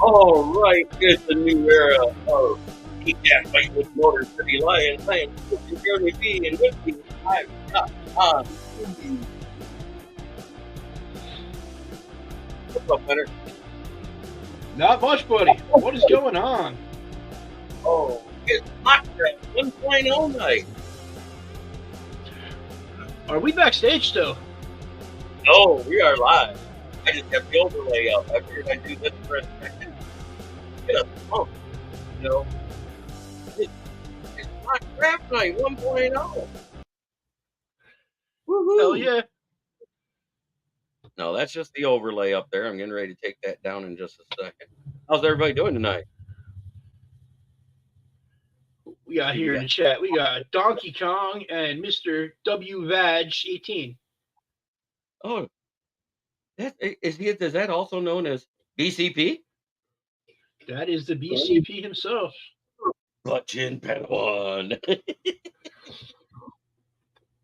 All right, it's a new era of Keep That Fight with Motor City Lions. I am Mr. Jeremy B, and with me, I've got on. What's up, Leonard? Not much, buddy. What is going on? Oh, it's Minecraft 1.0 night. Are we backstage still? No, we are live. I just have the overlay up. I figured I'd do this for a second. Get us pumped, you know. It's Minecraft night 1.0. Woohoo! Hell yeah. No, that's just the overlay up there. I'm getting ready to take that down in just a second. How's everybody doing tonight? We got here in the chat. We got Donkey Kong and Mr. W Vag 18. Oh, is that also known as BCP? That is the BCP himself. Butchin Padawan.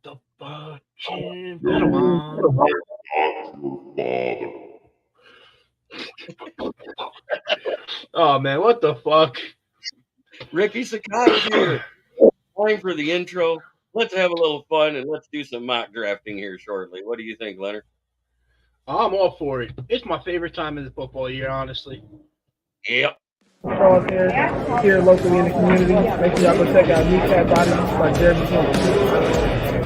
The Butchin Padawan. Oh man, what the fuck? Ricky Sakai's here. Time for the intro. Let's have a little fun and let's do some mock drafting here shortly. What do you think, Leonard? I'm all for it. It's my favorite time of the football year, honestly. Yep. Charles here locally in the community. Make sure y'all go check out New Cat Body by Jeremy King.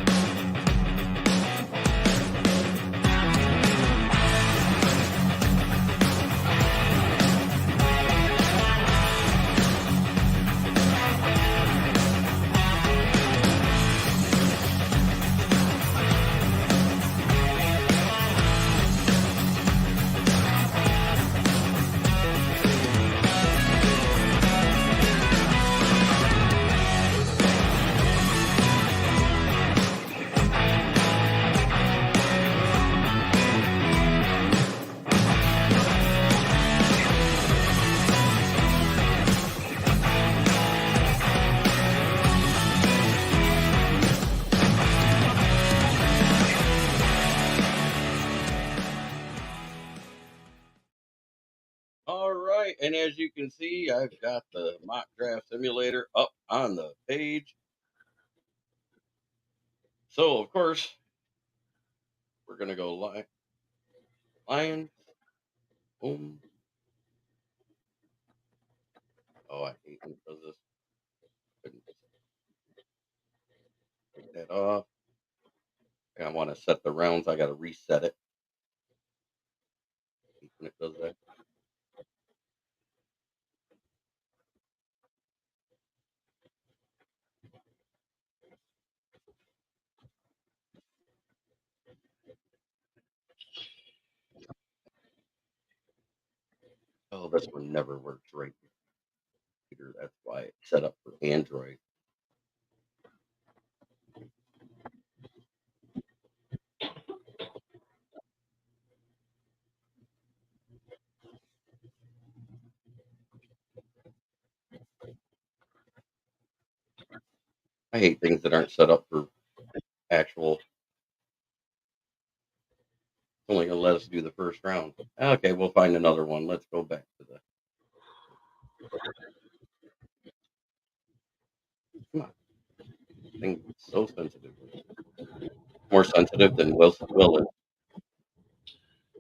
All right. And as you can see, I've got the mock draft simulator up on the page. So, of course, we're going to go Lions. Boom. Oh, I hate when it does this. Take that off. I want to set the rounds. I got to reset it. When it does that. Oh, this one never works right. That's why it's set up for Android. I hate things that aren't set up for actual. It's only going to let us do the first round. Okay, we'll find another one. Let's go back to the. Come on. Thing's so sensitive. More sensitive than Will.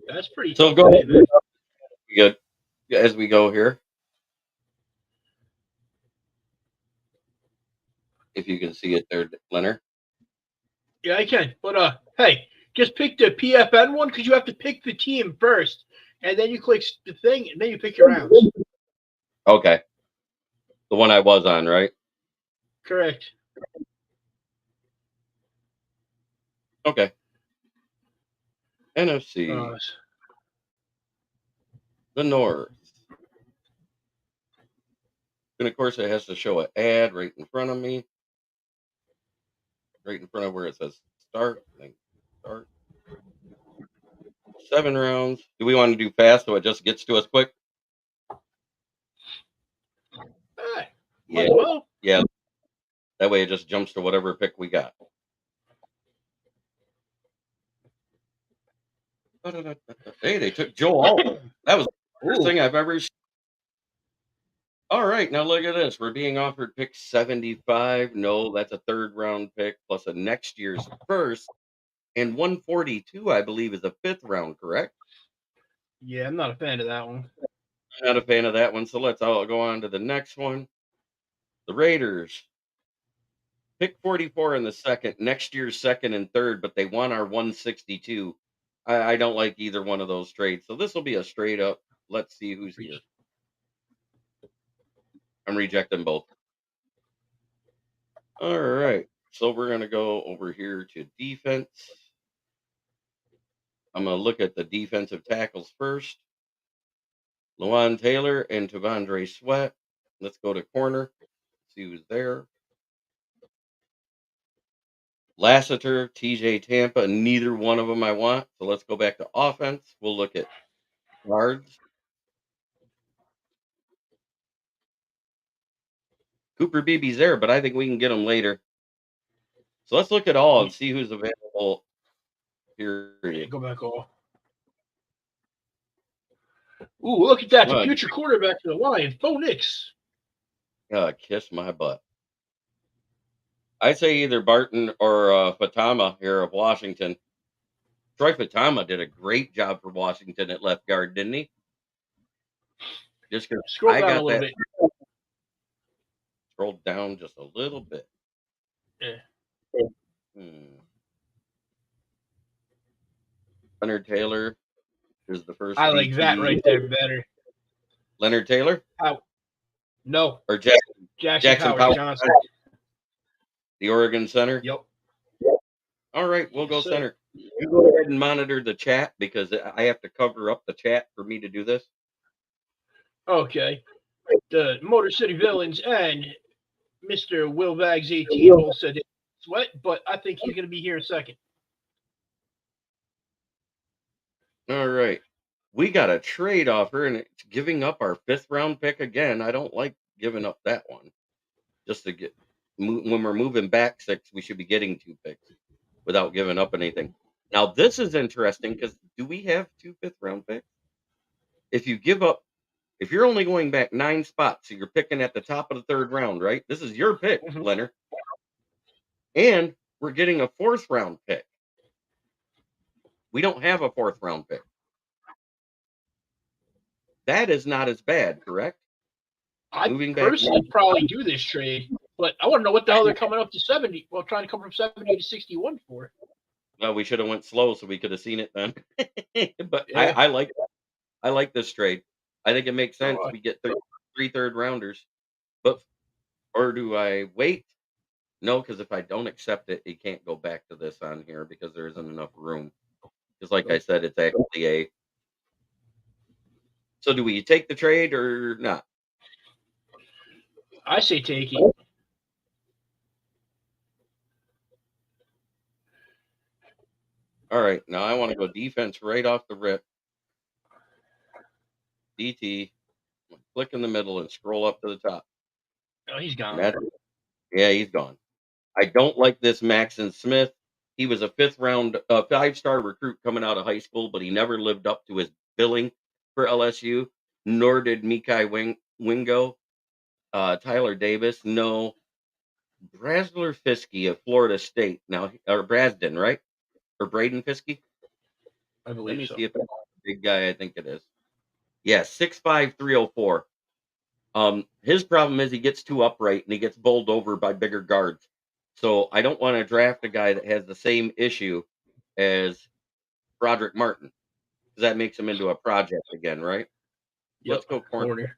That's pretty So go ahead. We got as we go here. If you can see it there, Leonard. Yeah, I can. But hey, just pick the PFN one because you have to pick the team first, and then you click the thing, and then you pick your rounds. Okay. The one I was on, right? Correct. Okay. NFC. The North. And of course, it has to show an ad right in front of me. Right in front of where it says start. Start. 7 rounds. Do we want to do fast so it just gets to us quick? Yeah. Well. Yeah. That way it just jumps to whatever pick we got. Hey, they took Joe Alt. That was the first thing I've ever seen. All right, now look at this. We're being offered pick 75. No, that's a third round pick plus a next year's first. And 142, I believe, is a fifth round, correct? Yeah, I'm not a fan of that one. I'm not a fan of that one. So let's all go on to the next one. The Raiders. Pick 44 in the second, next year's second and third, but they want our 162. I don't like either one of those trades. So this will be a straight up, let's see who's here. I'm rejecting both. All right. So we're going to go over here to defense. I'm going to look at the defensive tackles first. Lawan Taylor and Tavondre Sweat. Let's go to corner. See who's there. Lassiter, TJ Tampa, neither one of them I want. So let's go back to offense. We'll look at guards. Cooper Beebe's there, but I think we can get him later. So let's look at all and see who's available. Period. Go back off. Ooh, look at that. The What? future quarterback for the Lions, Bo Nix. Kiss my butt. I'd say either Barton or Fatama here of Washington. Troy Fatama did a great job for Washington at left guard, didn't he? Just because Scroll I down a got little that. bit. Scroll down just a little bit. Yeah. Leonard Taylor is the first. I like DT. that right there better. Leonard Taylor? No. Or Jackson Howard Powell Johnson. The Oregon center? Yep. All right, we'll go Yes, center. You go ahead and monitor the chat because I have to cover up the chat for me to do this. Okay. The Motor City Villains and Mr. Will Vags 18 both said Sweat, but I think he's going to be here in a second. All right. We got a trade offer, and it's giving up our fifth round pick again. I don't like giving up that one. Just to get, when we're moving back 6, we should be getting 2 picks without giving up anything. Now, this is interesting because do we have 2 fifth round picks? If you give up, if you're only going back 9 spots, so you're picking at the top of the third round, right? This is your pick, Leonard. And we're getting a 4th round pick. We don't have a 4th round pick. That is not as bad, correct? I'd personally probably do this trade, but I want to know what the hell they're coming up to 70. Well, trying to come from 70 to 61 for. Well, we should have went slow so we could have seen it then. But Yeah. I like that. I like this trade. I think it makes sense. Oh, We get 3 third rounders. Or do I wait? No, because if I don't accept it, it can't go back to this on here because there isn't enough room. Because like I said, it's actually a. So do we take the trade or not? I say take it. All right, now I want to go defense right off the rip. DT, click in the middle and scroll up to the top. Oh, he's gone. Yeah, he's gone. I don't like this Maxon Smith. He was a 5th round, 5-star recruit coming out of high school, but he never lived up to his billing for LSU. Nor did Mikai Wingo. Tyler Davis, no. Brasler Fiske of Florida State. Now, or Brasden, right? Or Braden Fiske? I believe Let me so. see if that's the big guy. I think it is. Yeah, 6'5", 304. His problem is he gets too upright and he gets bowled over by bigger guards. So I don't want to draft a guy that has the same issue as Broderick Martin because that makes him into a project again, right? Yep. Let's go corner.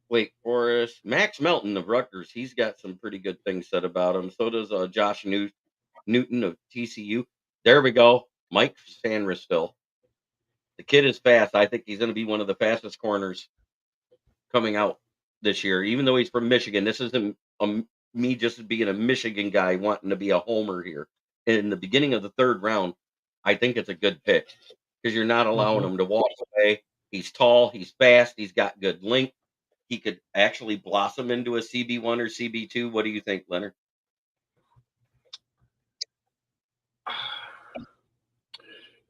Wake Forest. Max Melton of Rutgers. He's got some pretty good things said about him. So does Josh Newton of TCU. There we go. Mike Sandersville. The kid is fast. I think he's going to be one of the fastest corners coming out this year, even though he's from Michigan. This isn't me just being a Michigan guy wanting to be a homer here. In the beginning of the 3rd round, I think it's a good pick because you're not allowing him to walk away. He's tall. He's fast. He's got good length. He could actually blossom into a CB1 or CB2. What do you think, Leonard?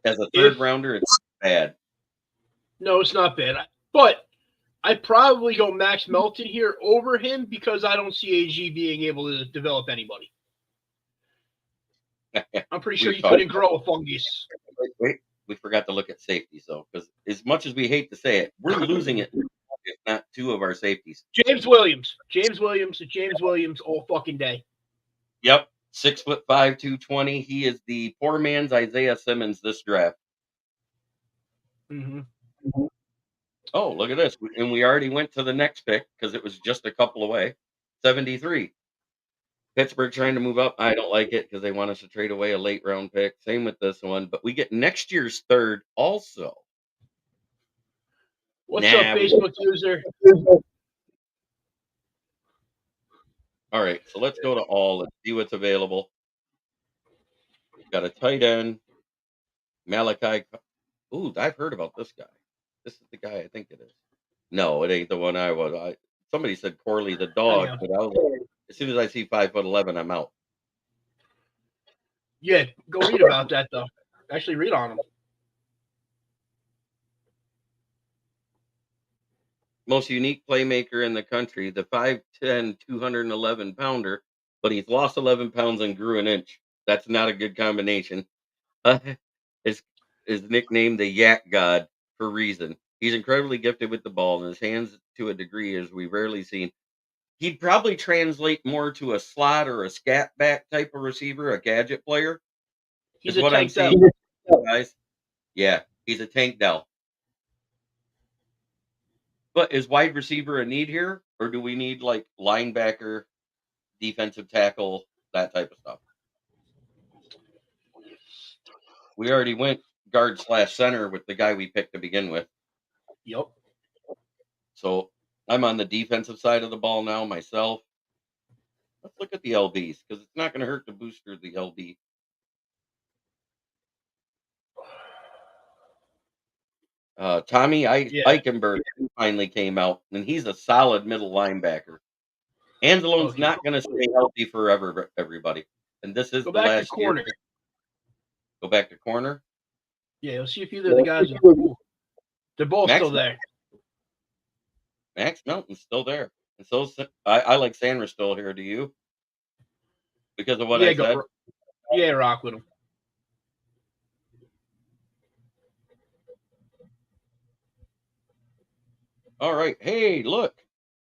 As a 3rd rounder, it's bad. No, it's not bad. But I'd probably go Max Melton here over him because I don't see AG being able to develop anybody. I'm pretty sure you couldn't grow a fungus. Wait, we forgot to look at safety, so because as much as we hate to say it, we're losing it if not two of our safeties. James Williams all fucking day. Yep, 6'5", 220. He is the poor man's Isaiah Simmons this draft. Mm-hmm. Oh, look at this. And we already went to the next pick because it was just a couple away. 73. Pittsburgh trying to move up. I don't like it because they want us to trade away a late round pick. Same with this one. But we get next year's third also. What's up, Facebook user? All right, so let's go to all. Let's see what's available. We've got a tight end. Malachi. Ooh, I've heard about this guy. This is the guy I think it is. No, it ain't the one I was. Somebody said Corley the dog, but I was like, as soon as I see 5'11", I'm out. Yeah, go read about that though. Actually, read on him. Most unique playmaker in the country, the 5'10", 211 pounder, but he's lost 11 pounds and grew an inch. That's not a good combination. Is nicknamed the Yak God for a reason. He's incredibly gifted with the ball and his hands to a degree as we've rarely seen. He'd probably translate more to a slot or a scat back type of receiver, a gadget player. He's is what I'm Tank seeing, guys. Yeah, he's a Tank Dell. But is wide receiver a need here, or do we need like linebacker, defensive tackle, that type of stuff? We already went guard/center with the guy we picked to begin with. Yep. So I'm on the defensive side of the ball now myself. Let's look at the LBs because it's not going to hurt to booster the LB. Tommy Eichenberg finally came out, and he's a solid middle linebacker. Angelo's not going to stay healthy forever, everybody. And this is the last year. Go back to corner. Yeah, let's see if either of the guys are. They're both still there. Max Melton's still there. And so I like Sanders still here. Do you? Because of what I said? Rock with him. All right. Hey, look.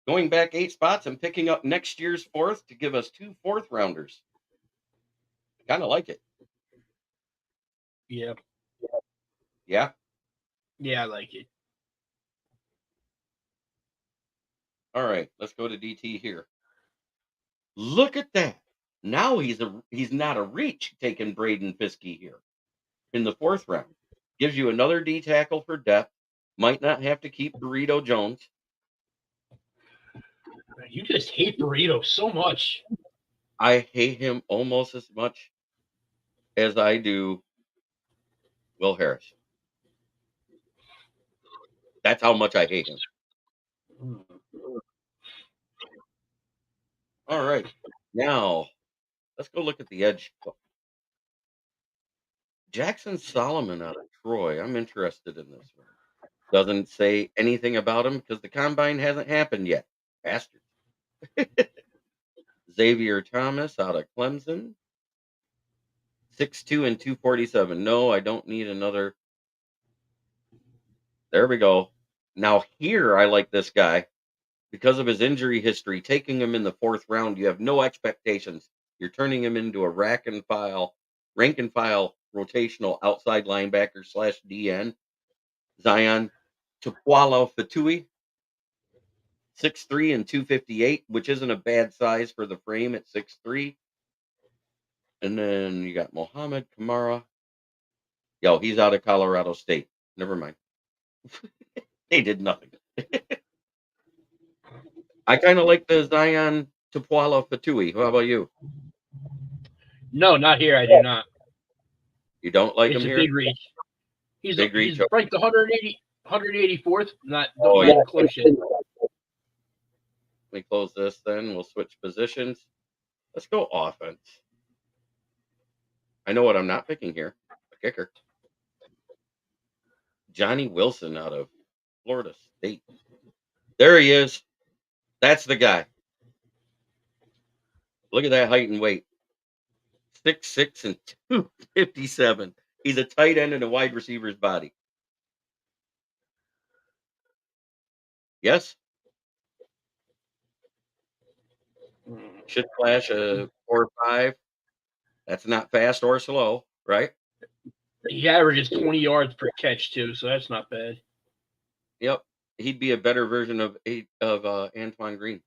Going back 8 spots and picking up next year's fourth to give us 2 fourth-rounders. Kind of like it. Yeah. Yeah? Yeah, I like it. All right. Let's go to DT here. Look at that. Now he's not a reach taking Braden Fiske here in the 4th round. Gives you another D tackle for depth. Might not have to keep Burrito Jones. You just hate Burrito so much. I hate him almost as much as I do Will Harris. That's how much I hate him. All right. Now, let's go look at the edge. Jackson Solomon out of Troy. I'm interested in this one. Doesn't say anything about him because the combine hasn't happened yet. Bastards. Xavier Thomas out of Clemson. 6'2" and 247. No, I don't need another. There we go. Now here I like this guy because of his injury history. Taking him in the 4th round, you have no expectations. You're turning him into a rank and file rotational outside linebacker / DN. Zion Tupuola Fatui, 6'3" and 258, which isn't a bad size for the frame at 6'3". And then you got Mohammed Kamara. Yo, he's out of Colorado State. Never mind. They did nothing. I kind of like the Zion Tupuola Fatui. How about you? No, not here. I do not. You don't like him here? It's a big reach. He's ranked 184th. Not close yet. Let me close this then. We'll switch positions. Let's go offense. I know what I'm not picking here. A kicker. Johnny Wilson out of Florida State. There he is. That's the guy. Look at that height and weight. 6'6" and 257. He's a tight end in a wide receiver's body. Yes? Should flash a 4.5. That's not fast or slow, right? He averages 20 yards per catch too, so that's not bad. Yep. He'd be a better version of Antoine Green.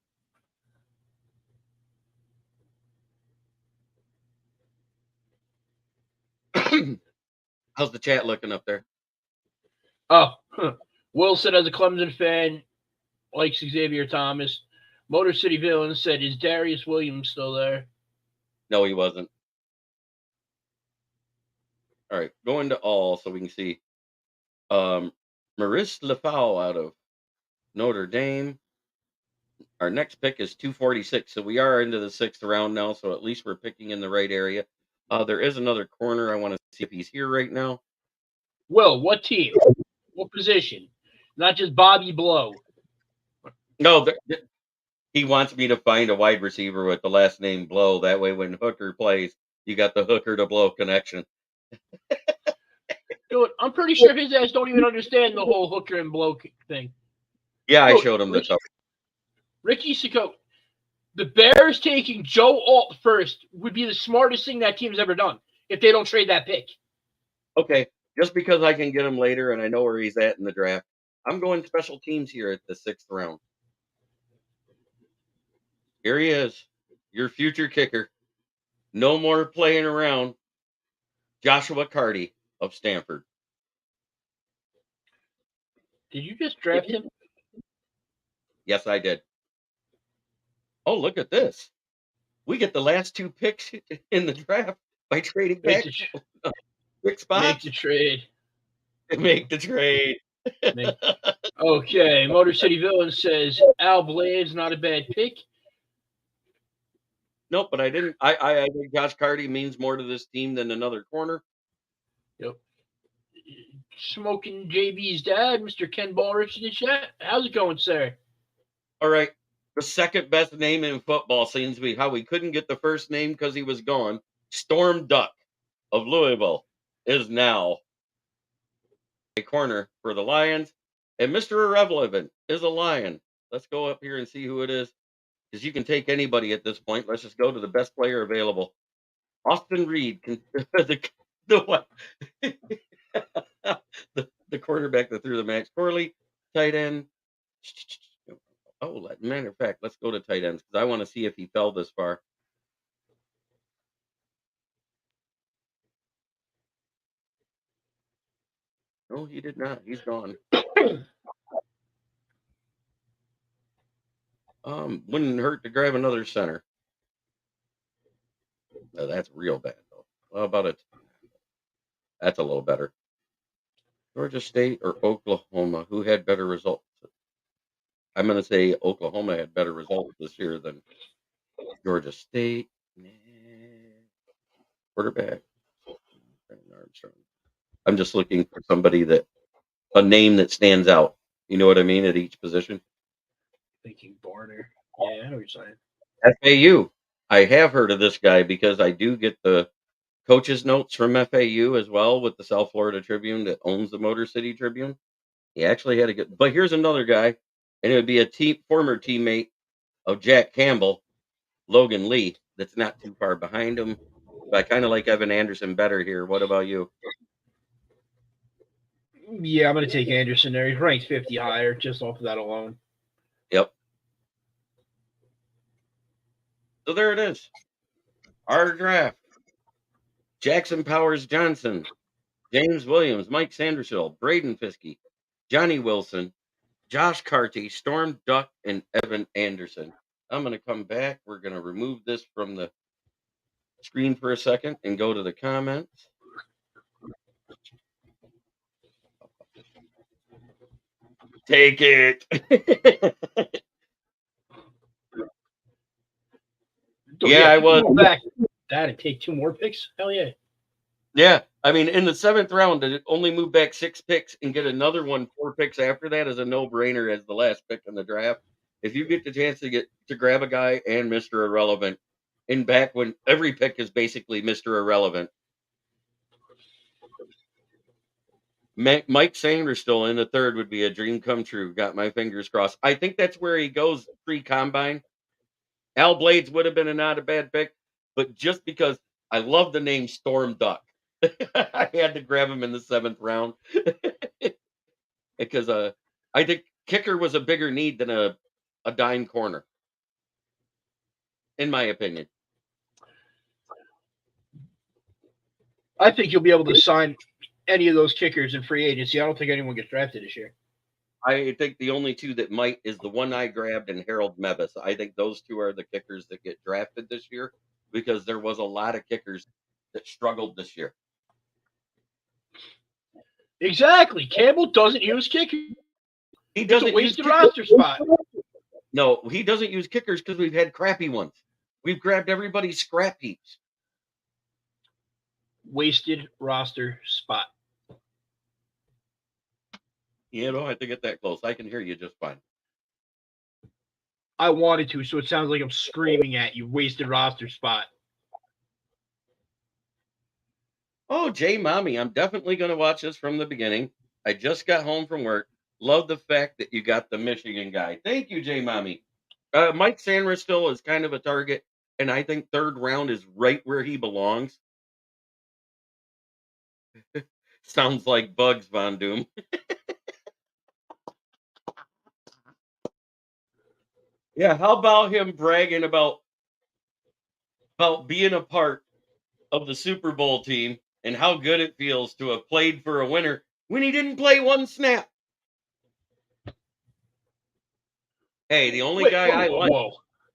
How's the chat looking up there? Oh, Will said as a Clemson fan, likes Xavier Thomas. Motor City Villain said, is Darius Williams still there? No, he wasn't. All right, going to all so we can see. Maurice Lefau out of Notre Dame. Our next pick is 246, so we are into the 6th round now, so at least we're picking in the right area. There is another corner. I want to see if he's here right now. Will, what team? What position? Not just Bobby Blow. No, he wants me to find a wide receiver with the last name Blow. That way when Hooker plays, you got the Hooker to Blow connection. Dude, I'm pretty sure his ass don't even understand the whole Hooker and Blow thing. Yeah, I showed him the stuff. Ricky Sicko, the Bears taking Joe Alt first would be the smartest thing that team's ever done if they don't trade that pick. Okay, just because I can get him later and I know where he's at in the draft, I'm going special teams here at the 6th round. Here he is, your future kicker. No more playing around. Joshua Carty of Stanford. Did you just draft him? Yes, I did. Oh, look at this. We get the last 2 picks in the draft by trading back 6 spots. Make the trade. Make the trade. Okay, Motor City Villain says Al Blade's not a bad pick. Nope, but I didn't. I think Josh Carty means more to this team than another corner. Yep. Smoking JB's dad, Mr. Ken Ballrich in the chat. How's it going, sir? All right. The second best name in football seems to be how we couldn't get the first name because he was gone. Storm Duck of Louisville is now a corner for the Lions. And Mr. Irrelevant is a Lion. Let's go up here and see who it is. Because you can take anybody at this point. Let's just go to the best player available. Austin Reed, the quarterback that threw the Max Corley, tight end. Oh, matter of fact, let's go to tight ends because I want to see if he fell this far. No, he did not. He's gone. Wouldn't hurt to grab another center. No, that's real bad though. How about it? That's a little better. Georgia State or Oklahoma? Who had better results? I'm going to say Oklahoma had better results this year than Georgia State. Quarterback. I'm just looking for somebody a name that stands out. You know what I mean? At each position. Thinking Barner. Yeah, I know what you're saying. FAU. I have heard of this guy because I do get the coaches' notes from FAU as well with the South Florida Tribune that owns the Motor City Tribune. He actually had a good. But here's another guy, and it would be a former teammate of Jack Campbell, Logan Lee. That's not too far behind him. But I kind of like Evan Anderson better here. What about you? Yeah, I'm going to take Anderson there. He's ranked 50 higher just off of that alone. Yep. So there it is. Our draft. Jackson Powers Johnson, James Williams, Mike Sandersville, Braden Fiske, Johnny Wilson, Josh Carty, Storm Duck, and Evan Anderson. I'm going to come back. We're going to remove this from the screen for a second and go to the comments. Take it. Yeah, I was back that and take 2 more picks. Hell yeah. Yeah, I mean, in the 7th round, to only move back 6 picks and get another one 4 picks after that is a no-brainer as the last pick in the draft. If you get the chance to grab a guy and Mr. Irrelevant in back when every pick is basically Mr. Irrelevant. Mike Sanders still in the 3rd would be a dream come true. Got my fingers crossed. I think that's where he goes pre-combine. Al Blades would have been not a bad pick, but just because I love the name Storm Duck, I had to grab him in the 7th round because I think kicker was a bigger need than a dime corner, in my opinion. I think you'll be able to sign any of those kickers in free agency. I don't think anyone gets drafted this year. I think the only two that might is the one I grabbed and Harold Mevis. I think those two are the kickers that get drafted this year because there was a lot of kickers that struggled this year. Exactly. Campbell doesn't use kickers. He doesn't waste the roster spot. No, he doesn't use kickers because we've had crappy ones. We've grabbed everybody's scrap heaps. Wasted roster spot. You don't have to get that close. I can hear you just fine. I wanted to, so it sounds like I'm screaming at you. Wasted roster spot. Oh, Jay Mommy, I'm definitely going to watch this from the beginning. I just got home from work. Love the fact that you got the Michigan guy. Thank you, Jay Mommy. Mike Sanders still is kind of a target, and I think 3rd round is right where he belongs. Sounds like Bugs Von Doom. Yeah, how about him bragging about being a part of the Super Bowl team and how good it feels to have played for a winner when he didn't play one snap? Hey, the only guy I like.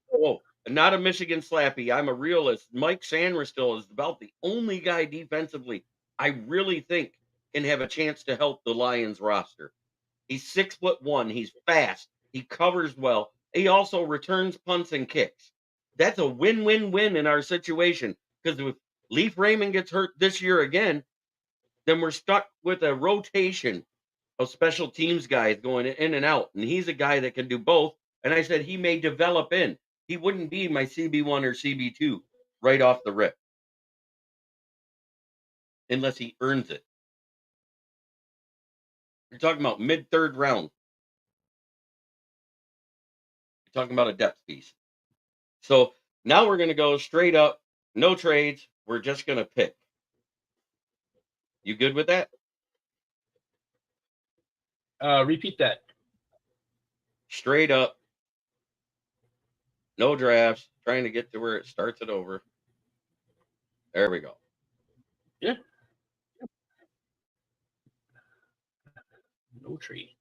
Whoa, not a Michigan slappy. I'm a realist. Mike Sanders still is about the only guy defensively I really think can have a chance to help the Lions roster. He's 6'1". He's fast. He covers well. He also returns punts and kicks. That's a win-win-win in our situation because if Leaf Raymond gets hurt this year again, then we're stuck with a rotation of special teams guys going in and out. And he's a guy that can do both. And I said he may develop in. He wouldn't be my CB1 or CB2 right off the rip unless he earns it. You're talking about mid-3rd round. You're talking about a depth piece. So now we're going to go straight up, no trades. We're just going to pick. You good with that? Repeat that. Straight up, no drafts, trying to get to where it starts it over. There we go. Yeah. No trades.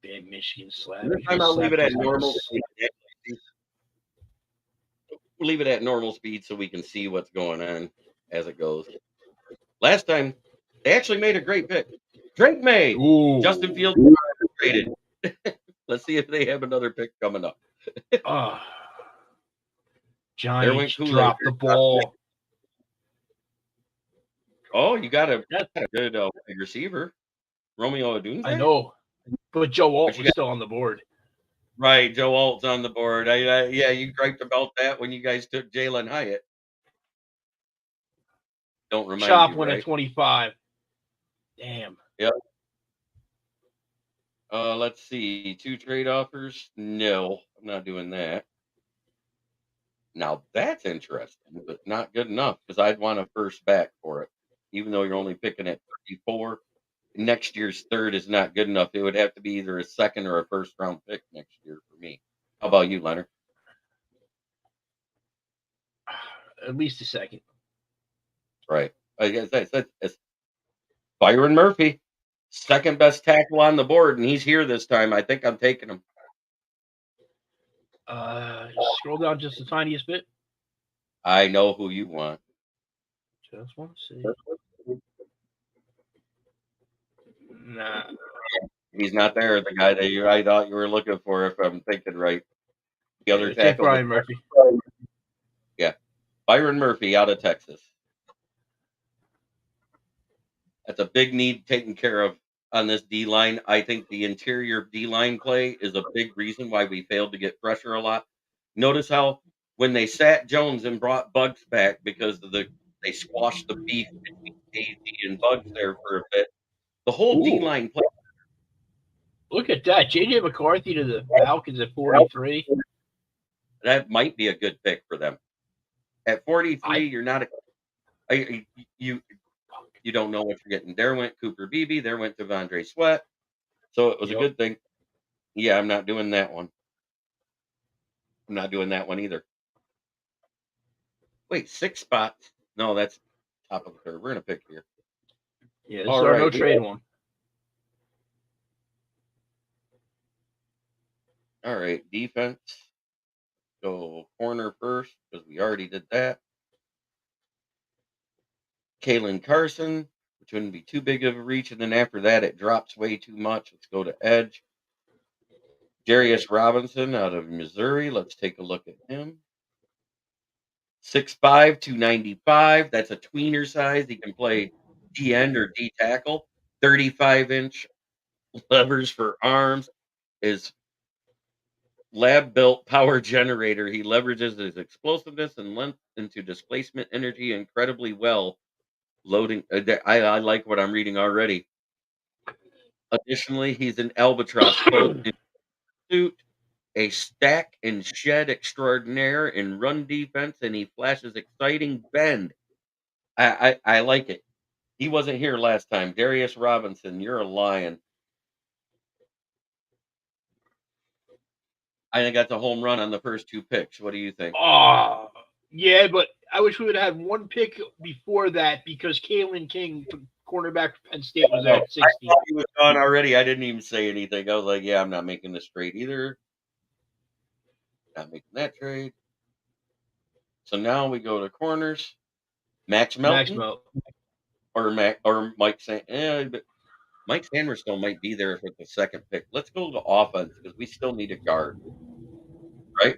Bad Michigan slap. This time I'll leave it at normal. We'll leave it at normal speed so we can see what's going on as it goes. Last time, they actually made a great pick. Drake May, Justin Fields traded. Let's see if they have another pick coming up. Johnny dropped the ball. Oh, you got a good wide receiver, Romeo Odunze. I know, but Joe Alt was still on the board. Right, Joe Alt's on the board. Yeah, you griped about that when you guys took Jalen Hyatt. Don't remind Chop you, went right? at 25. Damn. Yep. Let's see. 2 trade offers? No, I'm not doing that. Now that's interesting, but not good enough because I'd want a first back for it. Even though you're only picking at 34, next year's 3rd is not good enough. It would have to be either a 2nd or a 1st round pick next year for me. How about you, Leonard? At least a 2nd. Right. I guess it's Byron Murphy, 2nd best tackle on the board, and he's here this time. I think I'm taking him. Scroll down just the tiniest bit. I know who you want. Just want to see. Nah. He's not there. The guy that I thought you were looking for, if I'm thinking right. The other tackle. Byron Murphy. Yeah. Byron Murphy out of Texas. That's a big need taken care of on this D line. I think the interior D line play is a big reason why we failed to get pressure a lot. Notice how when they sat Jones and brought Bugs back because of they squashed the beef between KZ and Bugs there for a bit. The whole D line play. Look at that. JJ McCarthy to the Falcons at 43. That might be a good pick for them. At 43, you're not you don't know what you're getting. There went Cooper Beebe. There went Devondre Sweat. So it was a good thing. Yeah, I'm not doing that one. I'm not doing that one either. Wait, 6 spots? No, that's top of the third. We're going to pick here. Yeah, this is our no trade one. All right, defense. Go corner first because we already did that. Kalen Carson, which wouldn't be too big of a reach. And then after that, it drops way too much. Let's go to edge. Darius Robinson out of Missouri. Let's take a look at him. 6'5", 295. That's a tweener size. He can play D end or D tackle. 35-inch levers for arms. His lab-built power generator. He leverages his explosiveness and length into displacement energy incredibly well. Loading. I like what I'm reading already. Additionally, he's an albatross suit, a stack and shed extraordinaire in run defense, and he flashes exciting bend. I like it. He wasn't here last time. Darius Robinson, you're a lion. I think that's a home run on the first 2 picks. What do you think? Oh, yeah, but I wish we would have had one pick before that because Kalen King, cornerback for Penn State, was at 60. I thought he was gone already. I didn't even say anything. I was like, yeah, I'm not making this trade either. Not making that trade. So now we go to corners. Max Melton. Or Mike Mike Sanders might be there with the second pick. Let's go to offense because we still need a guard. Right?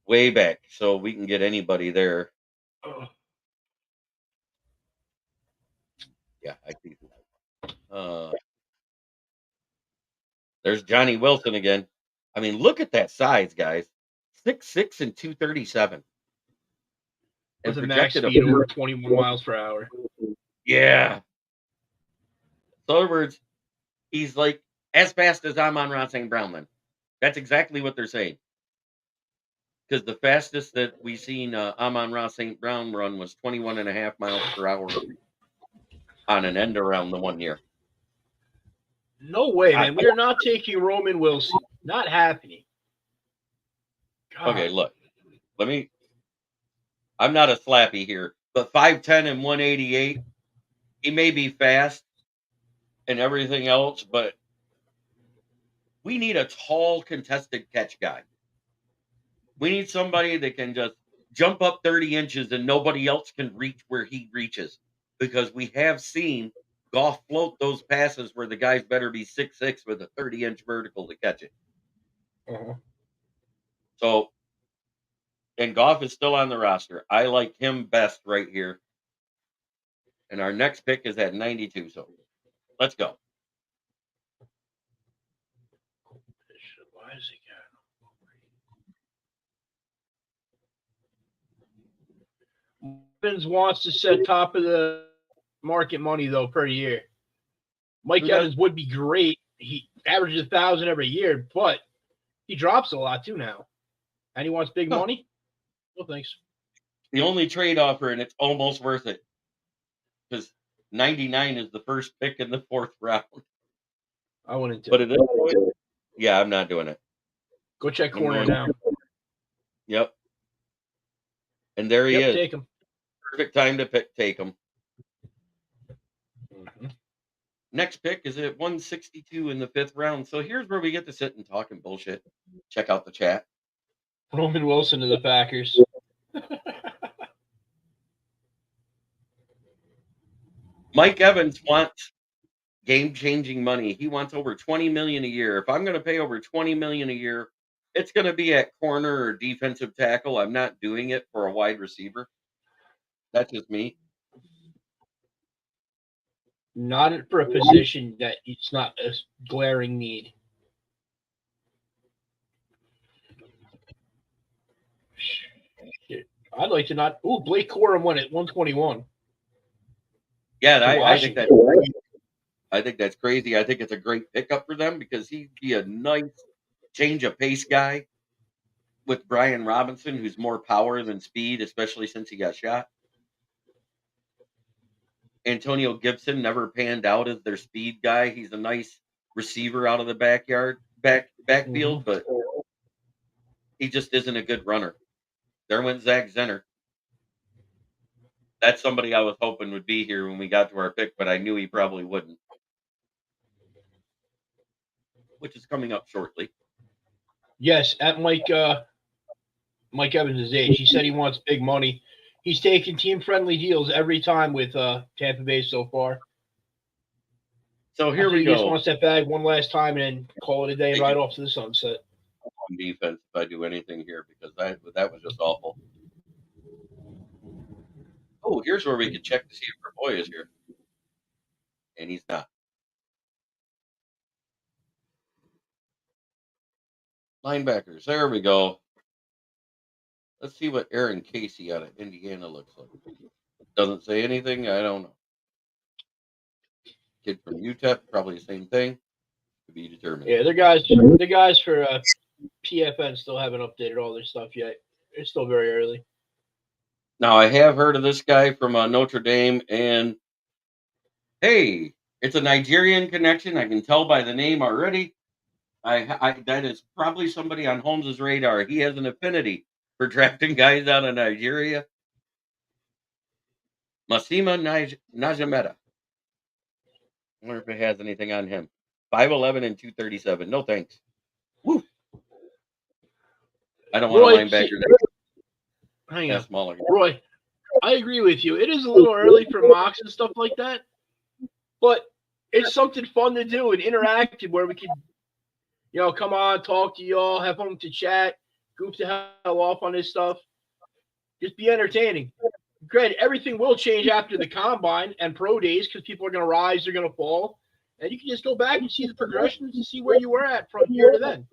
Way back. So we can get anybody there. Yeah, I see. There's Johnny Wilson again. I mean, look at that size, guys. 6'6" and 237. With a max speed over 21 miles per hour. Yeah. In other words, he's like as fast as Amon-Ra St. Brown then. That's exactly what they're saying. Because the fastest that we've seen Amon-Ra St. Brown run was 21.5 miles per hour on an end around the 1 year. No way, man. We are not taking Roman Wilson. Not happening. God. Okay, look. I'm not a slappy here, but 5'10" and 188. He may be fast and everything else, but we need a tall contested catch guy. We need somebody that can just jump up 30 inches and nobody else can reach where he reaches. Because we have seen Goff float those passes where the guys better be 6'6" with a 30-inch vertical to catch it. So, and Goff is still on the roster. I like him best right here. And our next pick is at 92. So, let's go. Why is he got? Evans wants to set top of the market money though per year. Mike Evans would be great. He averages 1,000 every year, but he drops a lot too now, and he wants big money. No thanks. The only trade offer, and it's almost worth it, because 99 is the first pick in the 4th round. I wouldn't do it. Yeah, I'm not doing it. Go check corner now. Yep. And there he is. Take him. Perfect time to take him. Next pick is at 162 in the 5th round. So here's where we get to sit and talk and bullshit. Check out the chat. Roman Wilson to the Packers. Mike Evans wants game-changing money. He wants over $20 million a year. If I'm going to pay over $20 million a year, it's going to be at corner or defensive tackle. I'm not doing it for a wide receiver. That's just me. Not for a position that it's not a glaring need. Shit. I'd like to not. Ooh, Blake Corum won at 121. Yeah, To I think Washington. that's crazy. I think it's a great pickup for them because he'd be a nice change of pace guy with Brian Robinson, who's more power than speed, especially since he got shot. Antonio Gibson never panned out as their speed guy. He's a nice receiver out of the backfield, but he just isn't a good runner. There went Zach Zenner. That's somebody I was hoping would be here when we got to our pick, but I knew he probably wouldn't. Which is coming up shortly. Yes, at Mike Evans' age. He said he wants big money. He's taking team-friendly deals every time with Tampa Bay so far. So here we He go. just wants that bag one last time and then call it a day and ride off to the sunset. On defense, if I do anything here, because that was just awful. Oh, here's where we can check to see if our boy is here. And he's not. Linebackers. There we go. Let's see what Aaron Casey out of Indiana looks like. Doesn't say anything. I don't know. Kid from UTEP, probably the same thing. To be determined. Yeah, the guys for PFN still haven't updated all their stuff yet. It's still very early. Now, I have heard of this guy from Notre Dame, and hey, it's a Nigerian connection. I can tell by the name already. That is probably somebody on Holmes's radar. He has an affinity for drafting guys out of Nigeria. Masima Najameta. I wonder if it has anything on him. 5'11" and 237. No thanks. Woo. I don't want a linebacker Hang on. smaller. Roy, I agree with you. It is a little early for mocks and stuff like that, but it's something fun to do and interactive where we can, come on, talk to y'all, have fun to chat, goof the hell off on this stuff. Just be entertaining. Granted, everything will change after the combine and pro days because people are going to rise, they're going to fall, and you can just go back and see the progressions and see where you were at from here to then.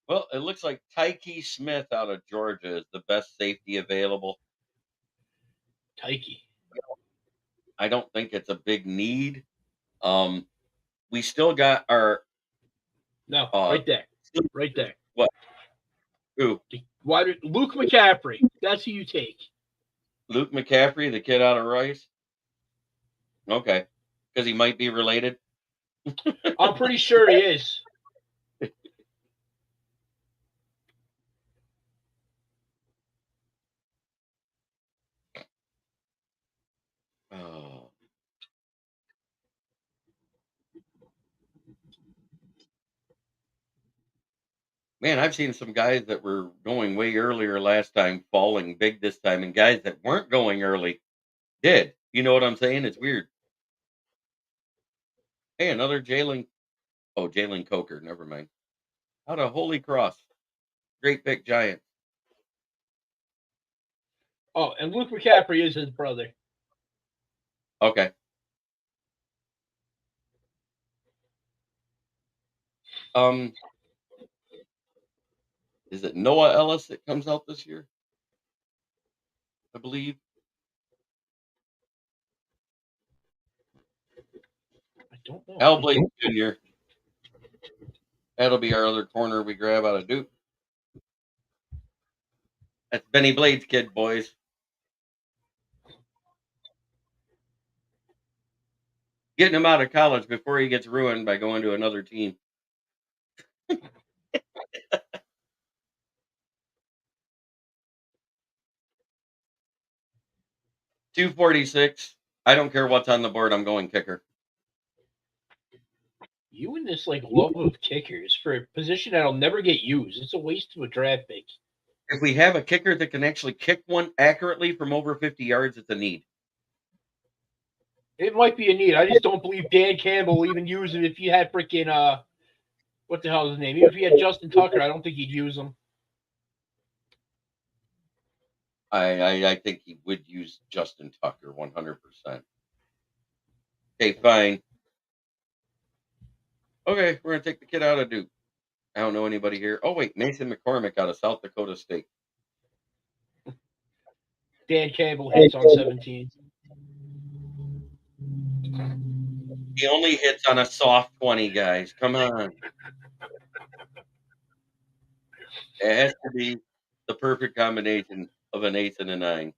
Well, it looks like Tyke Smith out of Georgia is the best safety available. Tyke. I don't think it's a big need. We still got our right there. Right there. What? Who? Luke McCaffrey. That's who you take. Luke McCaffrey, the kid out of Rice? Okay. Because he might be related? I'm pretty sure he is. Oh. Man, I've seen some guys that were going way earlier last time falling big this time, and guys that weren't going early did. You know what I'm saying? It's weird. Hey, another Jalen Coker. Never mind. Out of Holy Cross. Great pick, Giants. Oh, and Luke McCaffrey is his brother. Okay. Is it Noah Ellis that comes out this year? I believe. I don't know. Al Blake Jr. That'll be our other corner we grab out of Duke. That's Benny Blade's kid, boys. Getting him out of college before he gets ruined by going to another team. 246. I don't care what's on the board. I'm going kicker. You and this love of kickers for a position that'll never get used. It's a waste of a draft pick. If we have a kicker that can actually kick one accurately from over 50 yards, it's a need. It might be a need. I just don't believe Dan Campbell will even use him if he had freaking what the hell is his name? Even if he had Justin Tucker, I don't think he'd use him. I think he would use Justin Tucker 100%. Okay, fine. Okay, we're gonna take the kid out of Duke. I don't know anybody here. Oh wait, Mason McCormick out of South Dakota State. Dan Campbell hits on 17. He only hits on a soft 20, guys. Come on. It has to be the perfect combination of an 8 and a 9.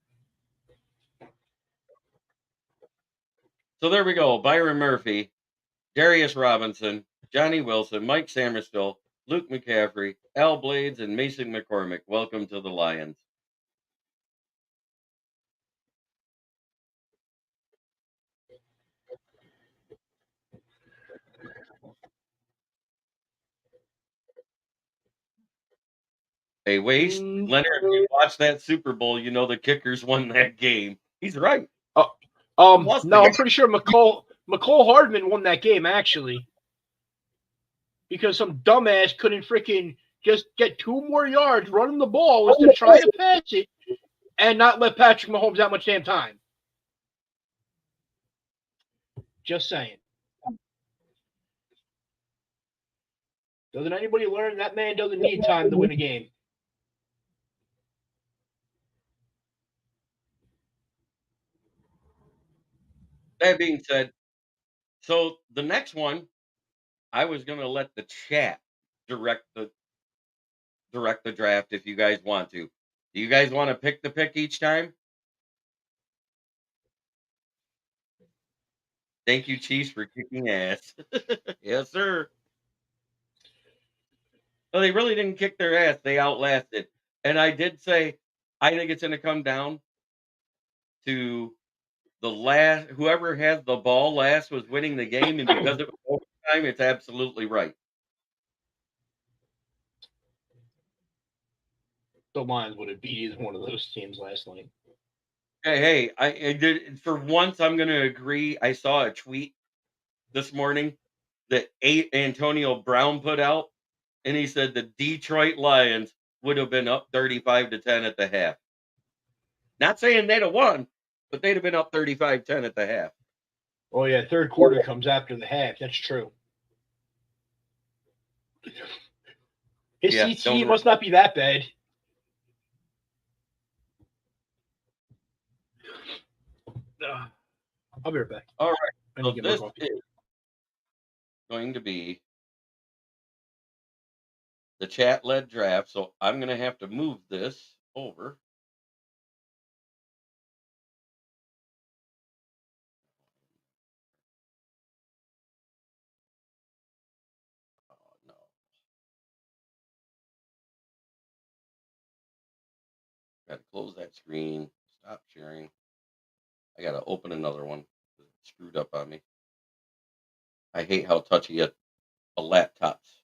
So there we go. Byron Murphy, Darius Robinson, Johnny Wilson, Mike Samersville, Luke McCaffrey, Al Blades, and Mason McCormick. Welcome to the Lions. Hey, Waste, Leonard, if you watch that Super Bowl, you know the Kickers won that game. He's right. No, I'm pretty sure McCole Hardman won that game, actually. Because some dumbass couldn't freaking just get 2 more yards running the ball instead of trying to pass it and not let Patrick Mahomes that much damn time. Just saying. Doesn't anybody learn that man doesn't need time to win a game? That being said, so the next one, I was going to let the chat direct the draft if you guys want to. Do you guys want to pick the pick each time? Thank you, Chiefs, for kicking ass. Yes, sir. Well, they really didn't kick their ass. They outlasted. And I did say, I think it's going to come down to the last, whoever has the ball last was winning the game. And because it was overtime, it's absolutely right. The Lions would have beat either one of those teams last night. Hey, I did for once. I'm going to agree. I saw a tweet this morning that Antonio Brown put out, and he said the Detroit Lions would have been up 35-10 at the half. Not saying they'd have won, but they'd have been up 35-10 at the half. Oh yeah, third quarter comes after the half. That's true. His CTE must not be that bad. I'll be right back. All right. So this is going to be the chat-led draft. So I'm going to have to move this over. Oh, no. Got to close that screen. Stop sharing. I got to open another one. It screwed up on me. I hate how touchy a laptop's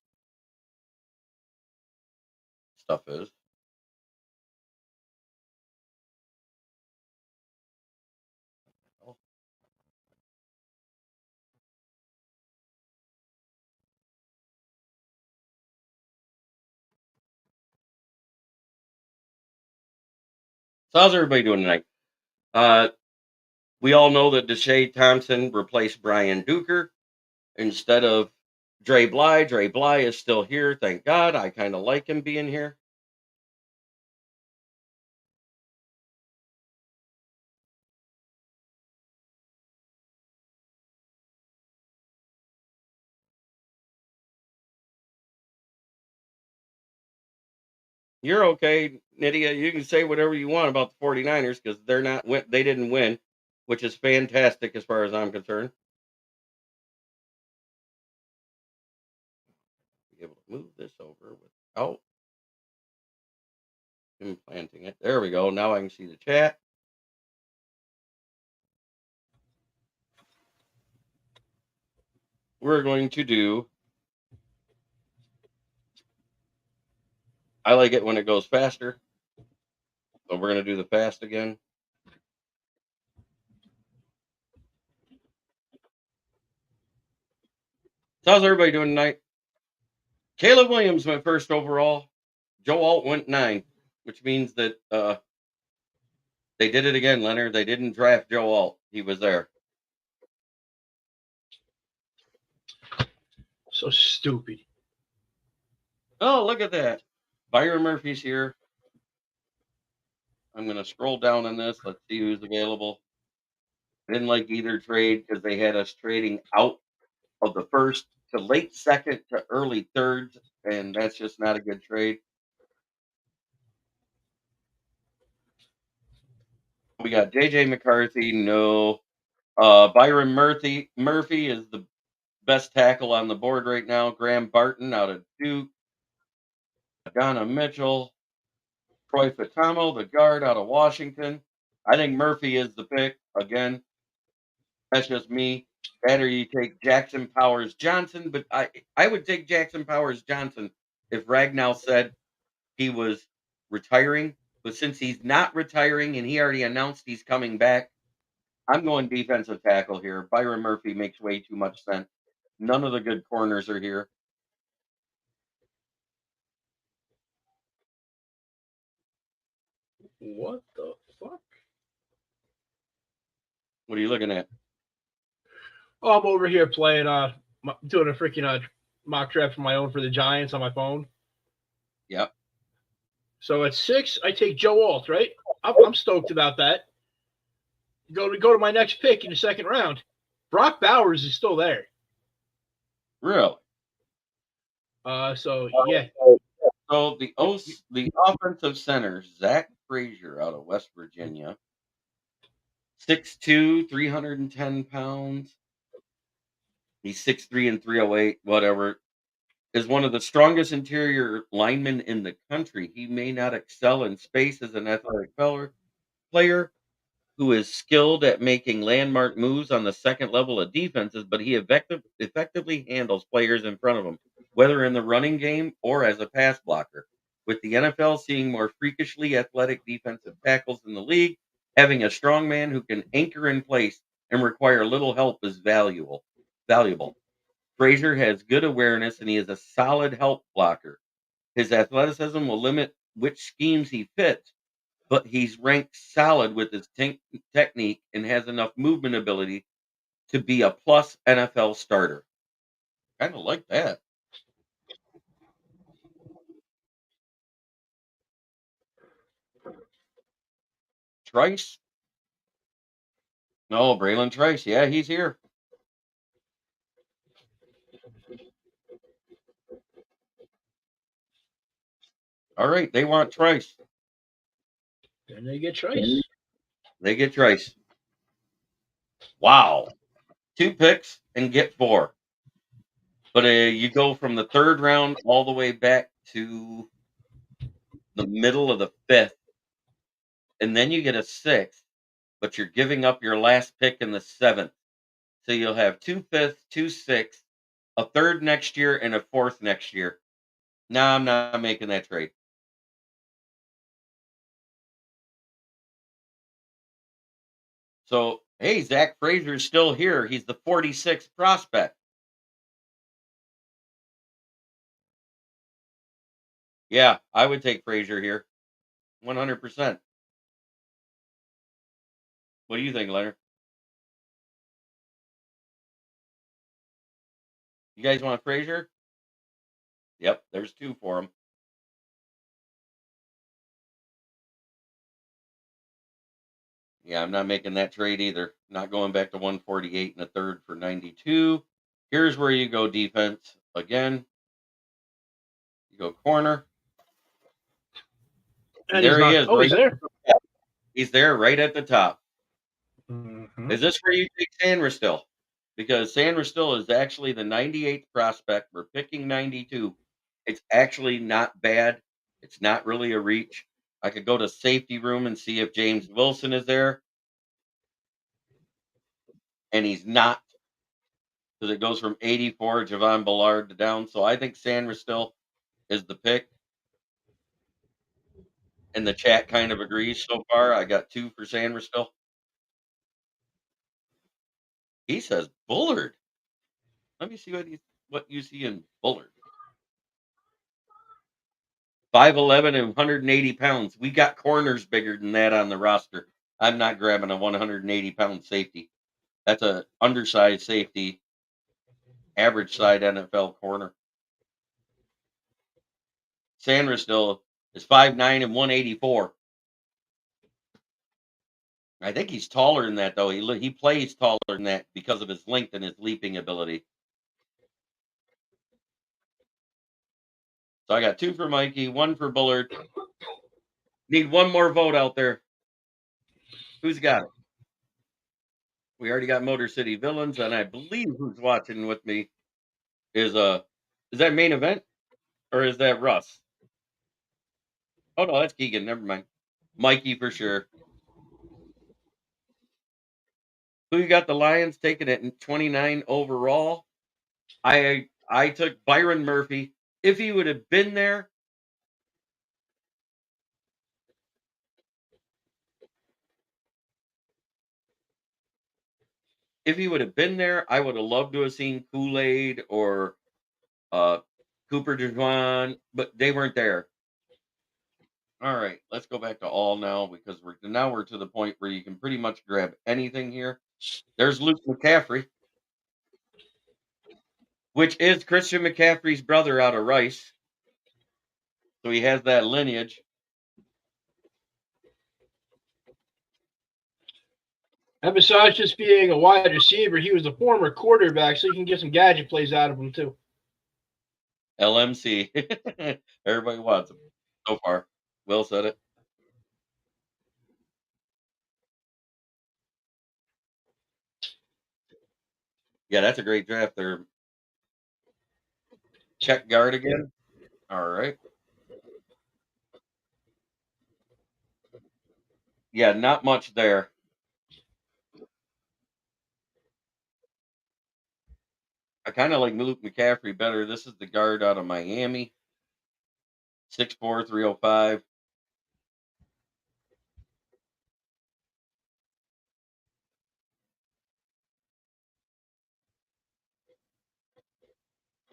stuff is. So how's everybody doing tonight? We all know that Deshae Thompson replaced Brian Duker instead of Dre Bly. Dre Bly is still here. Thank God. I kind of like him being here. You're okay, Nydia. You can say whatever you want about the 49ers because they didn't win, which is fantastic as far as I'm concerned. Be able to move this over without implanting it. There we go. Now I can see the chat. We're going to do. I like it when it goes faster. So we're going to do the fast again. So how's everybody doing tonight? Caleb Williams went first overall. Joe Alt went 9, which means that they did it again, Leonard. They didn't draft Joe Alt. He was there. So stupid. Oh, look at that. Byron Murphy's here. I'm going to scroll down on this. Let's see who's available. I didn't like either trade because they had us trading out of the first to late second to early third, and that's just not a good trade. We got JJ McCarthy, no. Byron Murphy is the best tackle on the board right now. Graham Barton out of Duke. Donna Mitchell. Troy Fatamo, the guard out of Washington. I think Murphy is the pick. Again, that's just me. Better you take Jackson Powers Johnson, but I would take Jackson Powers Johnson if Ragnow said he was retiring. But since he's not retiring and he already announced he's coming back, I'm going defensive tackle here. Byron Murphy makes way too much sense. None of the good corners are here. What the fuck? What are you looking at? Oh, I'm over here playing, doing a freaking mock draft for my own for the Giants on my phone. Yep. So at 6, I take Joe Alt, right? I'm stoked about that. Go to my next pick in the second round. Brock Bowers is still there. Really? So yeah. So the offensive center, Zach Frazier out of West Virginia, 6'2", 310 pounds. He's 6'3" and 308, whatever. Is one of the strongest interior linemen in the country. He may not excel in space as an athletic player who is skilled at making landmark moves on the second level of defenses, but he effectively handles players in front of him, whether in the running game or as a pass blocker. With the NFL seeing more freakishly athletic defensive tackles in the league, having a strong man who can anchor in place and require little help is valuable. Frazier has good awareness and he is a solid help blocker. His athleticism will limit which schemes he fits, but he's ranked solid with his technique and has enough movement ability to be a plus NFL starter. Kind of like that. Trice? No, Braylon Trice. Yeah, he's here. All right, they want Trice. And they get Trice. They get Trice. Wow. 2 picks and get 4. But you go from the 3rd round all the way back to the middle of the 5th, and then you get a 6th, but you're giving up your last pick in the 7th. So you'll have 2 5th, 2 6th, a 3rd next year, and a 4th next year. No, I'm not making that trade. So, hey, Zach Frazier's still here. He's the 46th prospect. Yeah, I would take Frazier here. 100%. What do you think, Leonard? You guys want Frazier? Yep, there's 2 for him. Yeah, I'm not making that trade either. Not going back to 148 and a 3rd for 92. Here's where you go defense again. You go corner. And there he is. Oh, he's there. He's there right at the top. Mm-hmm. Is this where you take Sandra still? Because Sandra still is actually the 98th prospect. We're picking 92. It's actually not bad. It's not really a reach. I could go to safety room and see if James Wilson is there. And he's not. Because it goes from 84, Javon Ballard, to down. So I think Sandra still is the pick. And the chat kind of agrees so far. I got 2 for Sandra still. He says Bullard. Let me see what you see in Bullard. 5'11" and 180 pounds. We got corners bigger than that on the roster. I'm not grabbing a 180-pound safety. That's an undersized safety. average side NFL corner. Sandersville is 5'9" and 184. I think he's taller than that, though. He plays taller than that because of his length and his leaping ability. So I got 2 for Mikey, 1 for Bullard. Need one more vote out there. Who's got it? We already got Motor City Villains, and I believe who's watching with me is that Main Event or is that Russ? Oh no, that's Keegan. Never mind. Mikey for sure. Who you got? The Lions taking it in 29 overall. I took Byron Murphy. If he would have been there, I would have loved to have seen Kool-Aid or Cooper DeJuan, but they weren't there. All right, let's go back to all now because we're to the point where you can pretty much grab anything here. There's Luke McCaffrey, which is Christian McCaffrey's brother out of Rice. So he has that lineage. And besides just being a wide receiver, he was a former quarterback, so you can get some gadget plays out of him too. LMC. Everybody wants him so far. Will said it. Yeah, that's a great draft there. Check guard again. All right. Yeah, not much there. I kind of like Luke McCaffrey better. This is the guard out of Miami. 6'4", 305.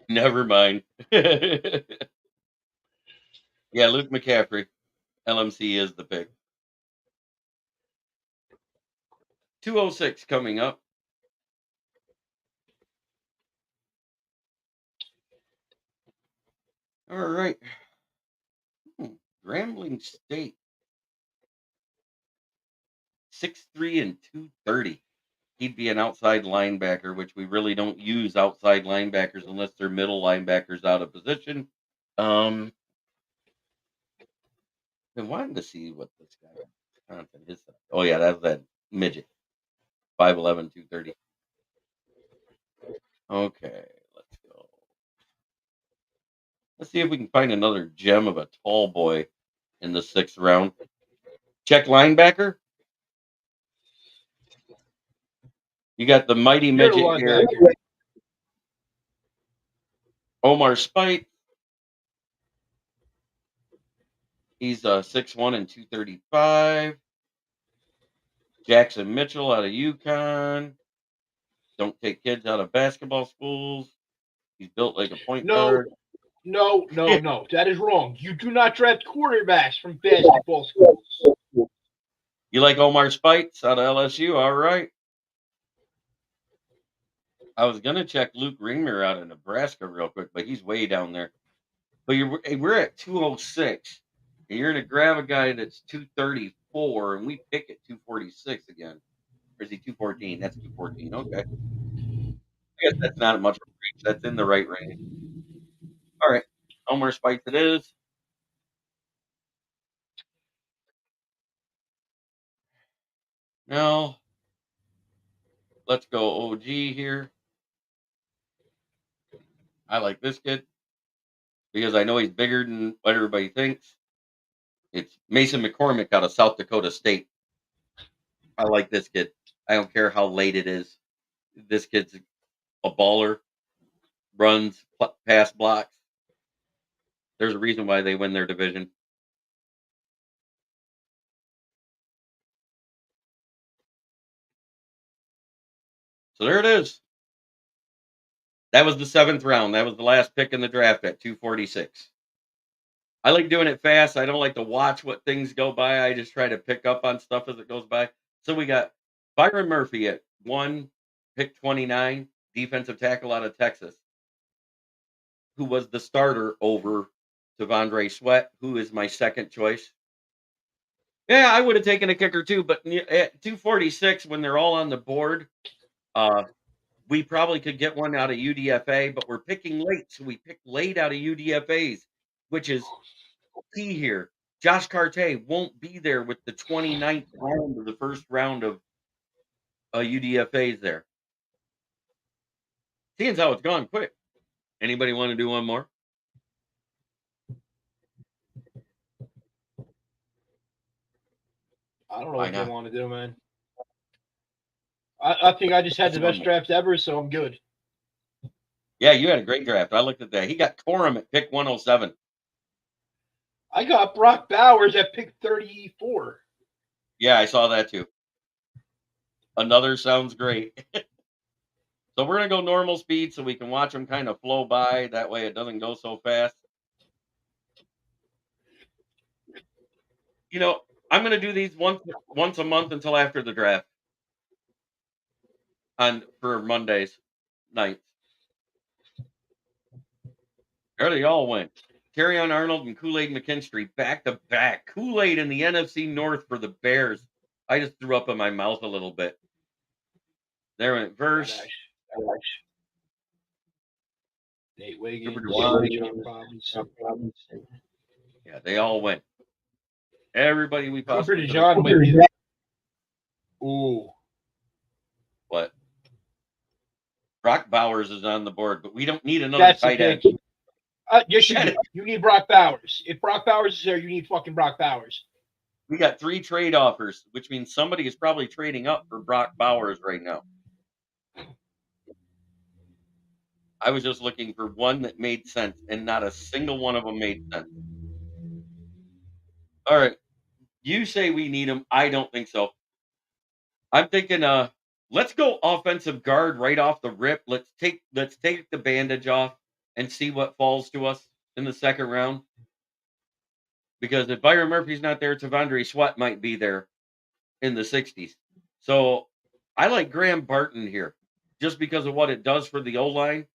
Never mind. Yeah, Luke McCaffrey. LMC is the pick. 206 coming up. All right. Grambling State. 6'3" and 230. He'd be an outside linebacker, which we really don't use outside linebackers unless they're middle linebackers out of position. Been wanting to see what this guy content is. Oh yeah, that's that midget. 5'11", 230. Okay, let's go. Let's see if we can find another gem of a tall boy in the 6th round. Check linebacker. You got the mighty midget here. Omar Spite. He's 6'1" and 235. Jackson Mitchell out of UConn. Don't take kids out of basketball schools. He's built like a point guard. No. That is wrong. You do not draft quarterbacks from basketball schools. You like Omar Spites out of LSU? All right. I was going to check Luke Ringmer out of Nebraska real quick, but he's way down there. But we're at 206, and you're going to grab a guy that's 234, and we pick at 246 again. Or is he 214? That's 214. Okay. I guess that's not much of a range. That's in the right range. All right. Omar Spites it is. Now, let's go OG here. I like this kid because I know he's bigger than what everybody thinks. It's Mason McCormick out of South Dakota State. I like this kid. I don't care how late it is. This kid's a baller, runs, pass blocks. There's a reason why they win their division. So there it is. That was the 7th round. That was the last pick in the draft at 246. I like doing it fast. I don't like to watch what things go by. I just try to pick up on stuff as it goes by. So we got Byron Murphy at 1, pick 29. defensive tackle out of Texas, who was the starter over T'Vondre Sweat, who is my second choice. Yeah, I would have taken a kicker too, but at 246, when they're all on the board, we probably could get one out of UDFA, but we're picking late, so we pick late out of UDFAs, which is key here. Josh Carté won't be there with the 29th round of the first round of UDFAs there. Seeing as how it's gone quick. Anybody want to do one more? I don't know what they want to do, man. I think I just had the best draft ever, so I'm good. Yeah, you had a great draft. I looked at that. He got Corum at pick 107. I got Brock Bowers at pick 34. Yeah, I saw that too. Another sounds great. So we're going to go normal speed so we can watch them kind of flow by. That way it doesn't go so fast. You know, I'm going to do these once a month until after the draft. For Mondays nights. There they all went. Terrion Arnold and Kool-Aid McKinstry back to back. Kool-Aid in the NFC North for the Bears. I just threw up in my mouth a little bit. There went Verse. Nate Wiggins. Yeah, they all went. Everybody we possibly could have. Ooh. What? Brock Bowers is on the board, but we don't need another tight end. Yes, you do. You need Brock Bowers. If Brock Bowers is there, you need fucking Brock Bowers. We got 3 trade offers, which means somebody is probably trading up for Brock Bowers right now. I was just looking for one that made sense, and not a single one of them made sense. All right. You say we need him. I don't think so. I'm thinking let's go offensive guard right off the rip. Let's take the bandage off and see what falls to us in the second round. Because if Byron Murphy's not there, T'Vondre Sweat might be there in the 60s. So I like Graham Barton here just because of what it does for the O-line.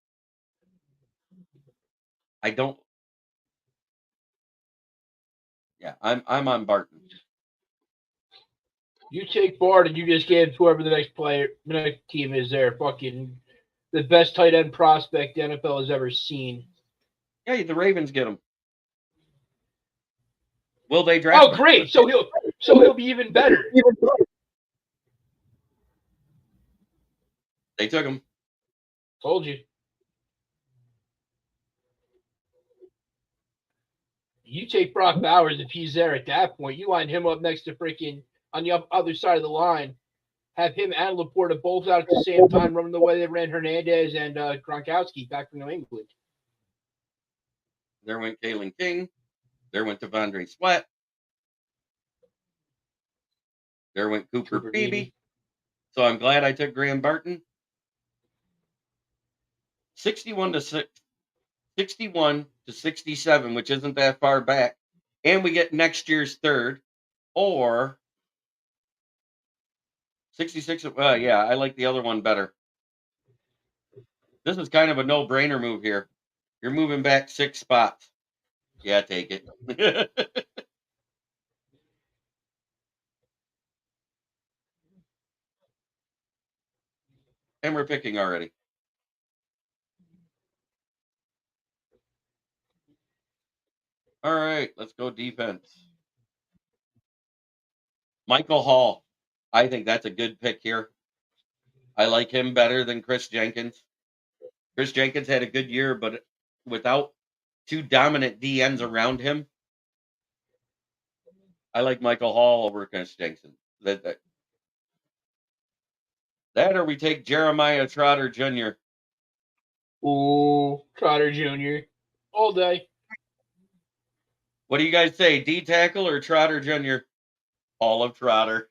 I'm on Barton. You take Bart and you just gave whoever the next team is there, fucking the best tight end prospect the NFL has ever seen. Yeah, the Ravens get him. Will they draft? Oh, great! So he'll be even better. They took him. Told you. You take Brock Bowers if he's there at that point. You line him up next to freaking on the other side of the line. Have him and Laporta both out at the same time, running the way they ran Hernandez and Gronkowski back from New England. There went Kalen King. There went T'Vondre Sweat. There went Cooper Beebe. So I'm glad I took Graham Barton. 61 to 67, which isn't that far back. And we get next year's third. Or 66. Yeah, I like the other one better. This is kind of a no-brainer move here. You're moving back 6 spots. Yeah, take it. And we're picking already. All right, let's go defense. Michael Hall. I think that's a good pick here. I like him better than Chris Jenkins. Chris Jenkins had a good year, but without 2 dominant DNs around him, I like Michael Hall over Chris Jenkins. That or we take Jeremiah Trotter Jr. Ooh, Trotter Jr. All day. What do you guys say, D tackle or Trotter Jr.? All of Trotter.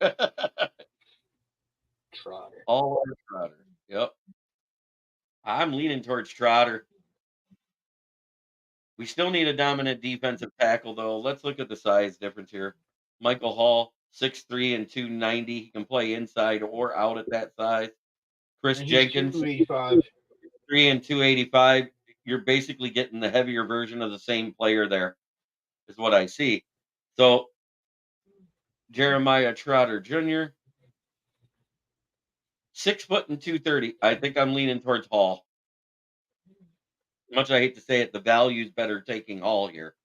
Trotter. All of Trotter. Yep. I'm leaning towards Trotter. We still need a dominant defensive tackle, though. Let's look at the size difference here. Michael Hall, 6'3" and 290. He can play inside or out at that size. Chris Jenkins. 285. 283 and 285. You're basically getting the heavier version of the same player there, is what I see. So, Jeremiah Trotter Jr., 6 foot and 230. I think I'm leaning towards Hall. Much I hate to say it, the value's better taking Hall here.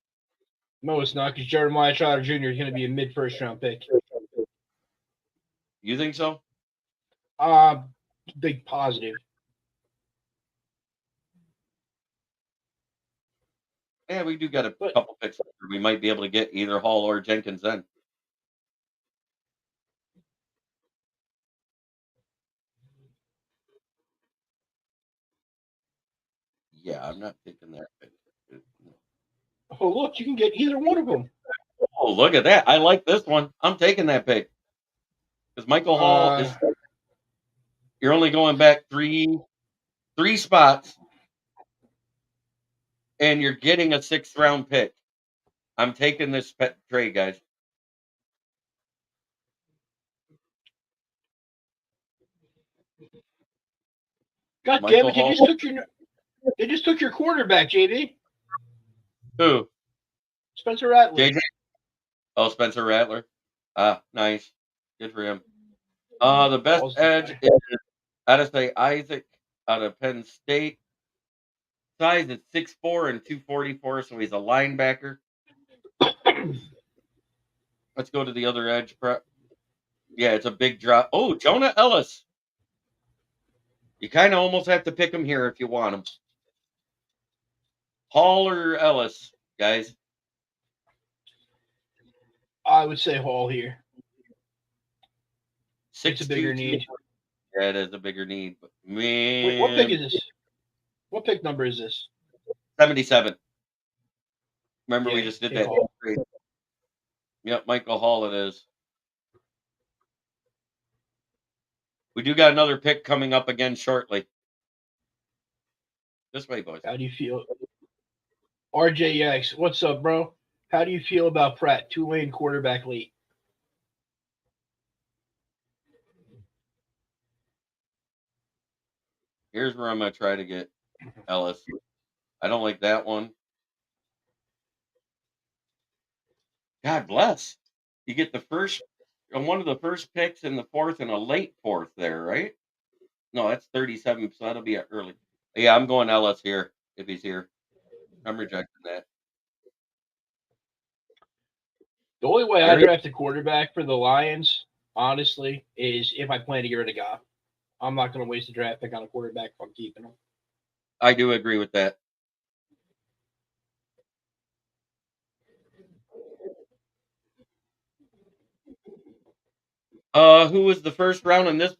No, it's not, because Jeremiah Trotter Jr. is going to be a mid-first round pick. You think so? Big positive. Yeah, we do got a couple picks. We might be able to get either Hall or Jenkins then. Yeah, I'm not taking that pick. Oh, look, you can get either one of them. Oh, look at that. I like this one. I'm taking that pick. Because Michael Hall is... You're only going back three spots, and you're getting a 6th round pick. I'm taking this trade, guys. God damn it! They just took your quarterback, JB. Who? Spencer Rattler. JJ? Oh, Spencer Rattler. Ah, nice. Good for him. The best edge is, I'd say, Isaac out of Penn State. Size is 6'4" and 244, so he's a linebacker. Let's go to the other edge. Yeah, it's a big drop. Oh, Jonah Ellis. You kind of almost have to pick him here if you want him. Hall or Ellis, guys? I would say Hall here. 6'2", it's a bigger need. Yeah, it is a bigger need. But man, wait, what pick is this? What pick number is this? 77. Remember, we just did that. Hall. Yep, Michael Hall it is. We do got another pick coming up again shortly. This way, boys. How do you feel? RJX, what's up, bro? How do you feel about Pratt, Tulane quarterback late? Here's where I'm going to try to get Ellis. I don't like that one. God bless. You get the first, one of the first picks in the 4th and a late 4th there, right? No, that's 37, so that'll be early. Yeah, I'm going Ellis here if he's here. I'm rejecting that. The only way I draft a quarterback for the Lions, honestly, is if I plan to get rid of Goff. I'm not going to waste a draft pick on a quarterback if I'm keeping him. I do agree with that. Who was the first round in this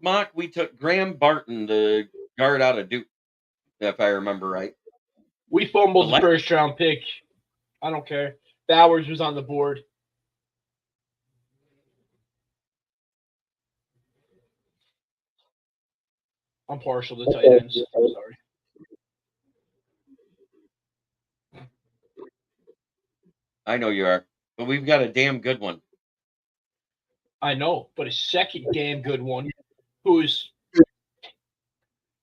mock? We took Graham Barton, the guard out of Duke, if I remember right. We fumbled the first round pick. I don't care. Bowers was on the board. I'm partial to tight ends. I'm sorry. I know you are, but we've got a damn good one. I know, but a second damn good one who's,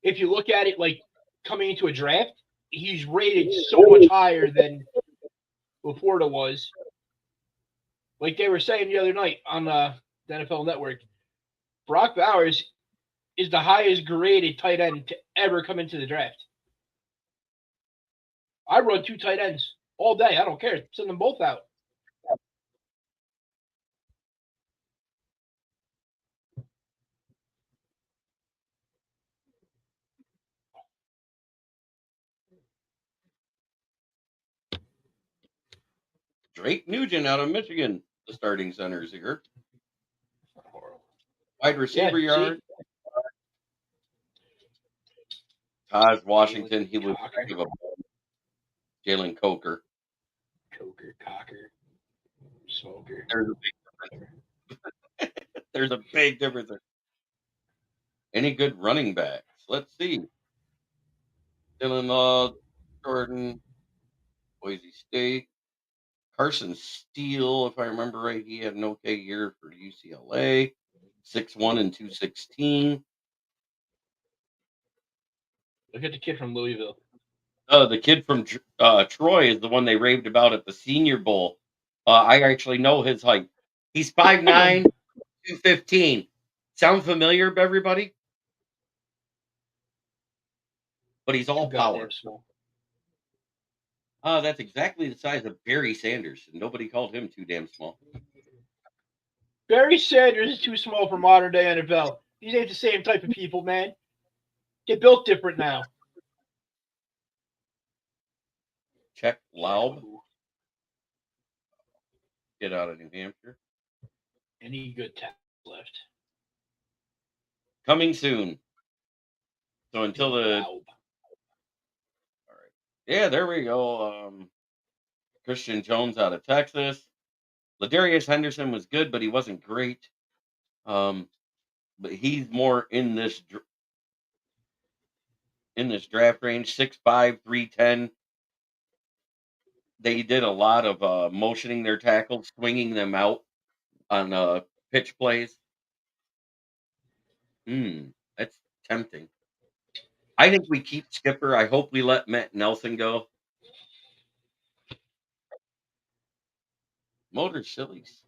if you look at it like coming into a draft, he's rated so much higher than Laporta was. Like they were saying the other night on the NFL Network, Brock Bowers is the highest graded tight end to ever come into the draft. I run 2 tight ends all day. I don't care. Send them both out. Drake Nugent out of Michigan, the starting centers here. Wide receiver yard. Taj Washington, he was Jalen Coker. Cocker, Smoker. There's a big difference. There's a big difference. Any good running backs? Let's see. Dylan Jordan, Boise State. Carson Steele, if I remember right, he had an okay year for UCLA. 6'1" and 216. Look at the kid from Louisville. The kid from Troy is the one they raved about at the Senior Bowl. I actually know his height. He's 5'9", 215. Sound familiar, everybody? But he's all Goddamn power. small. That's exactly the size of Barry Sanders, and nobody called him too damn small. Barry Sanders is too small for modern day NFL. These ain't the same type of people, man. Get built different now. Check Laub. Get out of New Hampshire. Any good tackles left? Coming soon. So until the... Laub. All right. Yeah, there we go. Christian Jones out of Texas. Ladarius Henderson was good, but he wasn't great. But he's more in this draft range, 6'5", 310. They did a lot of motioning their tackles, swinging them out on pitch plays. That's tempting. I think we keep Skipper. I hope we let Matt Nelson go. Motor Sillies.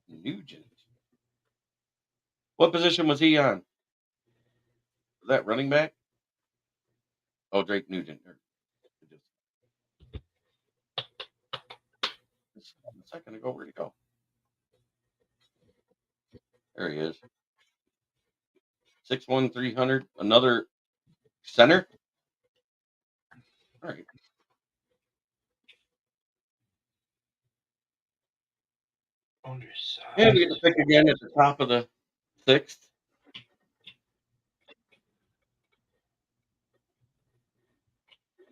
Nugent. What position was he on? Was that running back? Oh, Drake Nugent. A second ago, where'd he go? There he is. 6'1", 300. Another center. All right. Undersized. And we get to pick again at the top of the 6th.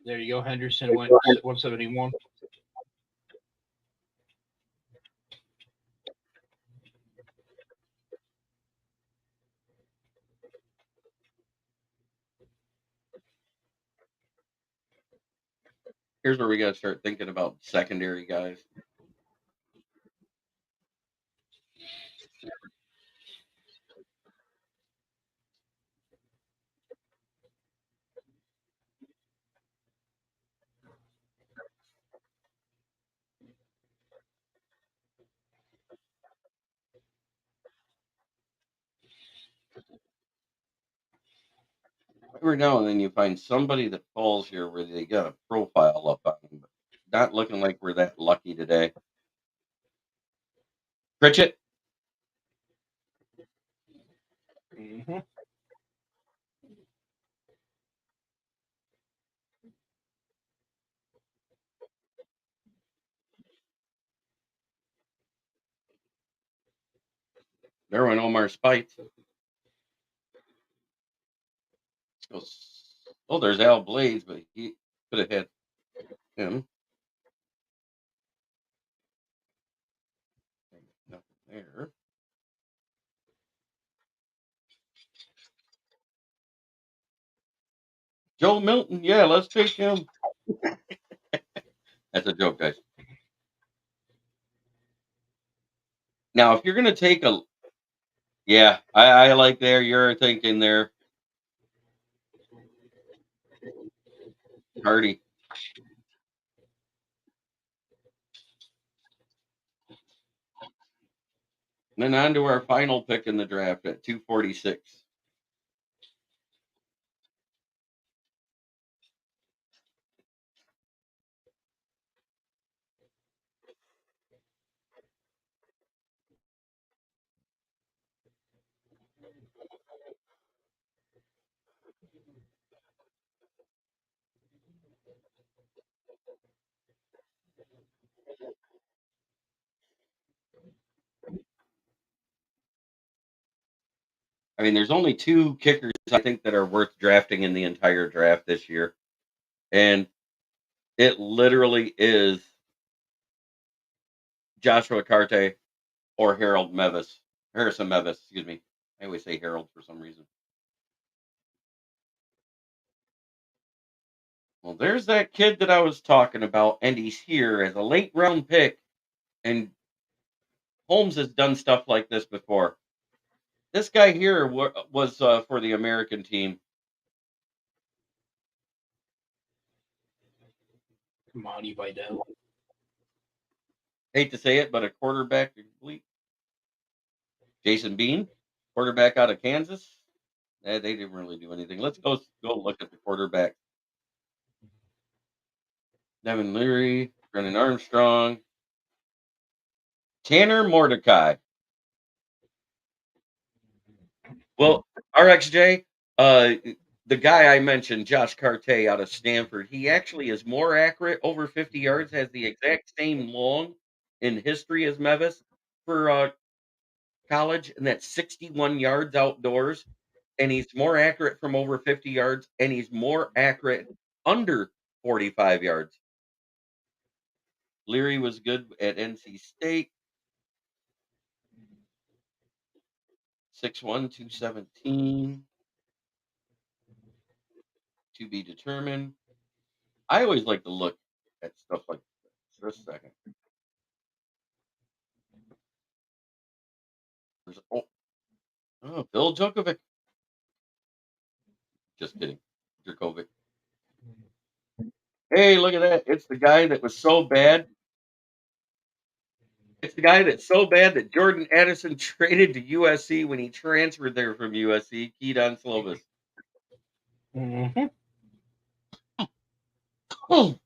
There you go. Henderson went 171. Here's where we got to start thinking about secondary guys. Every now and then you find somebody that falls here where they got a profile up on them, but not looking like we're that lucky today. Pritchett. Mm-hmm. There went Omar Spite. Oh, there's Al Blades, but he could have had him. Nothing there. Joe Milton, yeah, let's take him. That's a joke, guys. Now, if you're going to take a... Yeah, I like there. You're thinking there. Hardy. And then on to our final pick in the draft at 246. I mean, there's only 2 kickers, I think, that are worth drafting in the entire draft this year. And it literally is Joshua Carte or Harrison Mevis, excuse me. I always say Harold for some reason. Well, there's that kid that I was talking about, and he's here as a late round pick. And Holmes has done stuff like this before. This guy here was for the American team. Monty Vidal. Hate to say it, but a quarterback complete. Jason Bean, quarterback out of Kansas. They didn't really do anything. Let's go look at the quarterback. Devin Leary, Brennan Armstrong, Tanner Mordecai. Well, RXJ, the guy I mentioned, Josh Carte out of Stanford, he actually is more accurate over 50 yards, has the exact same long in history as Mevis for college, and that's 61 yards outdoors. And he's more accurate from over 50 yards, and he's more accurate under 45 yards. Leary was good at NC State. 6'1", 217. To be determined. I always like to look at stuff like this. Just a second. There's, Bill Djokovic. Just kidding. Djokovic. Hey, look at that. It's the guy that was so bad. It's the guy that's so bad that Jordan Addison traded to USC when he transferred there from USC, Keaton Slovis. Mm-hmm. Oh.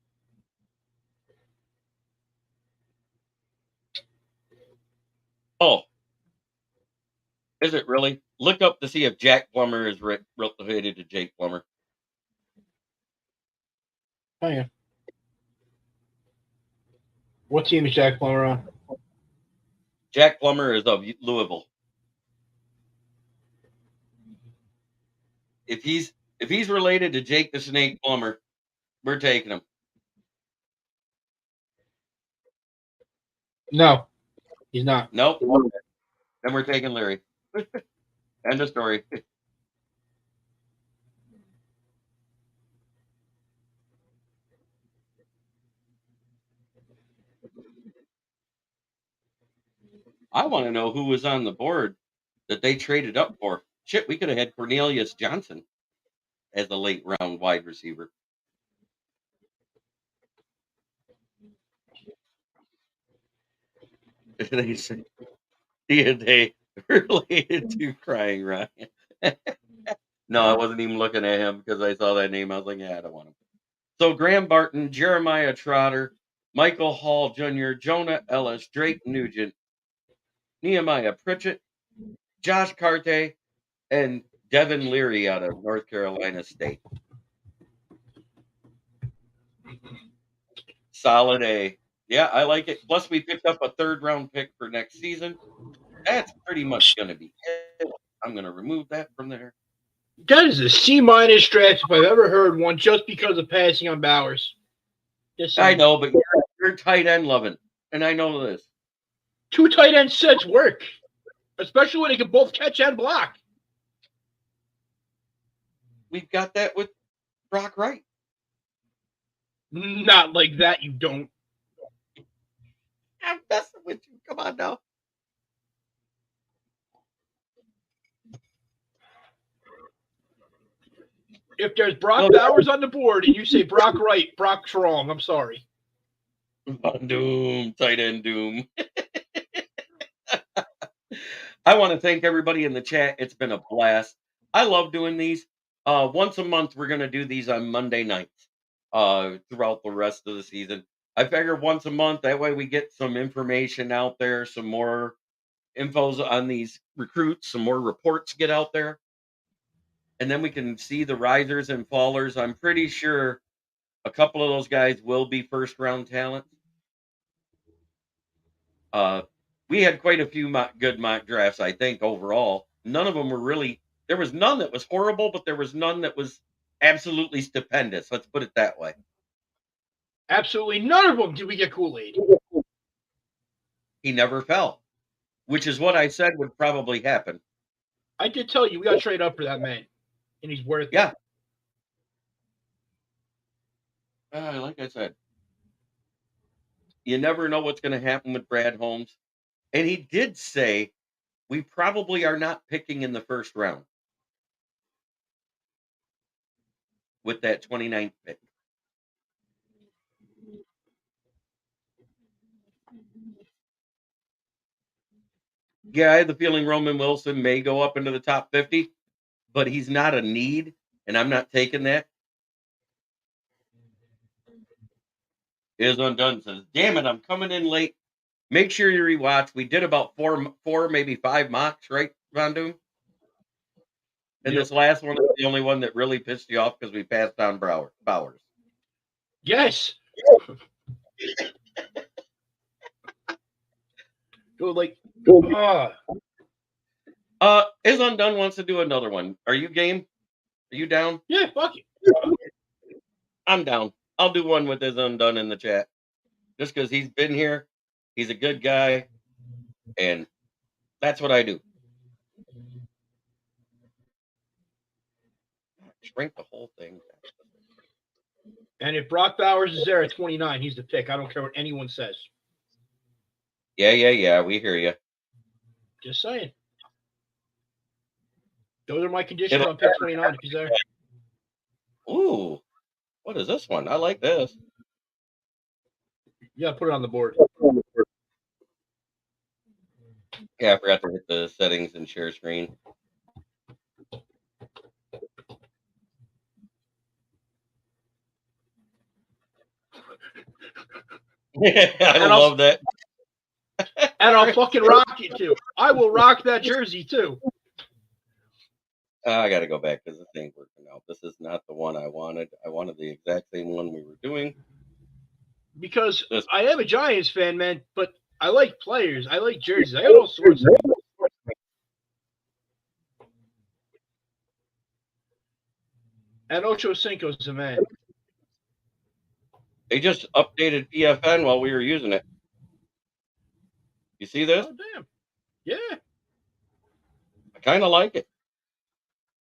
Is it really? Look up to see if Jack Plummer is related to Jake Plummer. Oh, yeah. What team is Jack Plummer on? Jack Plummer is of Louisville. If he's related to Jake the Snake Plummer, we're taking him. No, he's not. Nope. Then we're taking Larry. End of story. I want to know who was on the board that they traded up for. Shit, we could have had Cornelius Johnson as a late round wide receiver. They say they related to Crying Ryan. No, I wasn't even looking at him because I saw that name. I was like, yeah, I don't want him. So Graham Barton, Jeremiah Trotter, Michael Hall Jr., Jonah Ellis, Drake Nugent, Nehemiah Pritchett, Josh Carte, and Devin Leary out of North Carolina State. Solid A. Yeah, I like it. Plus, we picked up a third-round pick for next season. That's pretty much going to be it. I'm going to remove that from there. That is a C-minus draft if I've ever heard one, just because of passing on Bowers. I know, but you're tight end loving, and I know this. 2 tight end sets work, especially when they can both catch and block. We've got that with Brock Wright. Not like that, you don't. I'm messing with you. Come on now. If there's Brock Bowers on the board and you say Brock Wright, Brock's wrong. I'm sorry. Doom, tight end Doom. I want to thank everybody in the chat. It's been a blast. I love doing these. Once a month, we're going to do these on Monday nights throughout the rest of the season. I figure once a month, that way we get some information out there, some more infos on these recruits, some more reports get out there. And then we can see the risers and fallers. I'm pretty sure a couple of those guys will be first-round talent. We had quite a few good mock drafts, I think, overall. None of them were really... There was none that was horrible, but there was none that was absolutely stupendous. Let's put it that way. Absolutely none of them did we get Kool-Aid. He never fell, which is what I said would probably happen. I did tell you we got to trade up for that man, and he's worth it. Yeah. Like I said, you never know what's going to happen with Brad Holmes. And he did say, we probably are not picking in the first round with that 29th pick. Yeah, I have the feeling Roman Wilson may go up into the top 50, but he's not a need, and I'm not taking that. Is Undone says, damn it, I'm coming in late. Make sure you rewatch. We did about four, maybe 5 mocks, right, Von Doom? And Yep. this last one is the only one that really pissed you off because we passed on Bowers. Yes. Go like, Is Undone wants to do another one. Are you game? Are you down? yeah, fuck it. I'm down. I'll do one with Is Undone in the chat. Just because he's been here. He's a good guy. And that's what I do. Shrink the whole thing. And if Brock Bowers is there at 29, he's the pick. I don't care what anyone says. Yeah. We hear you. Just saying. Those are my conditions on pick 29 if he's there. Ooh. What is this one? I like this. Yeah, put it on the board. Yeah, I forgot to hit the settings and share screen. I love that. And I'll fucking rock it too. I will rock that jersey too. I got to go back because this ain't working out. This is not the one I wanted. I wanted the exact same one we were doing. Because I am a Giants fan, man, but I like players. I like jerseys. I got all sorts of them. And Ocho Cinco's a man. They just updated PFN while we were using it. You see this? Oh, damn. Yeah. I kind of like it.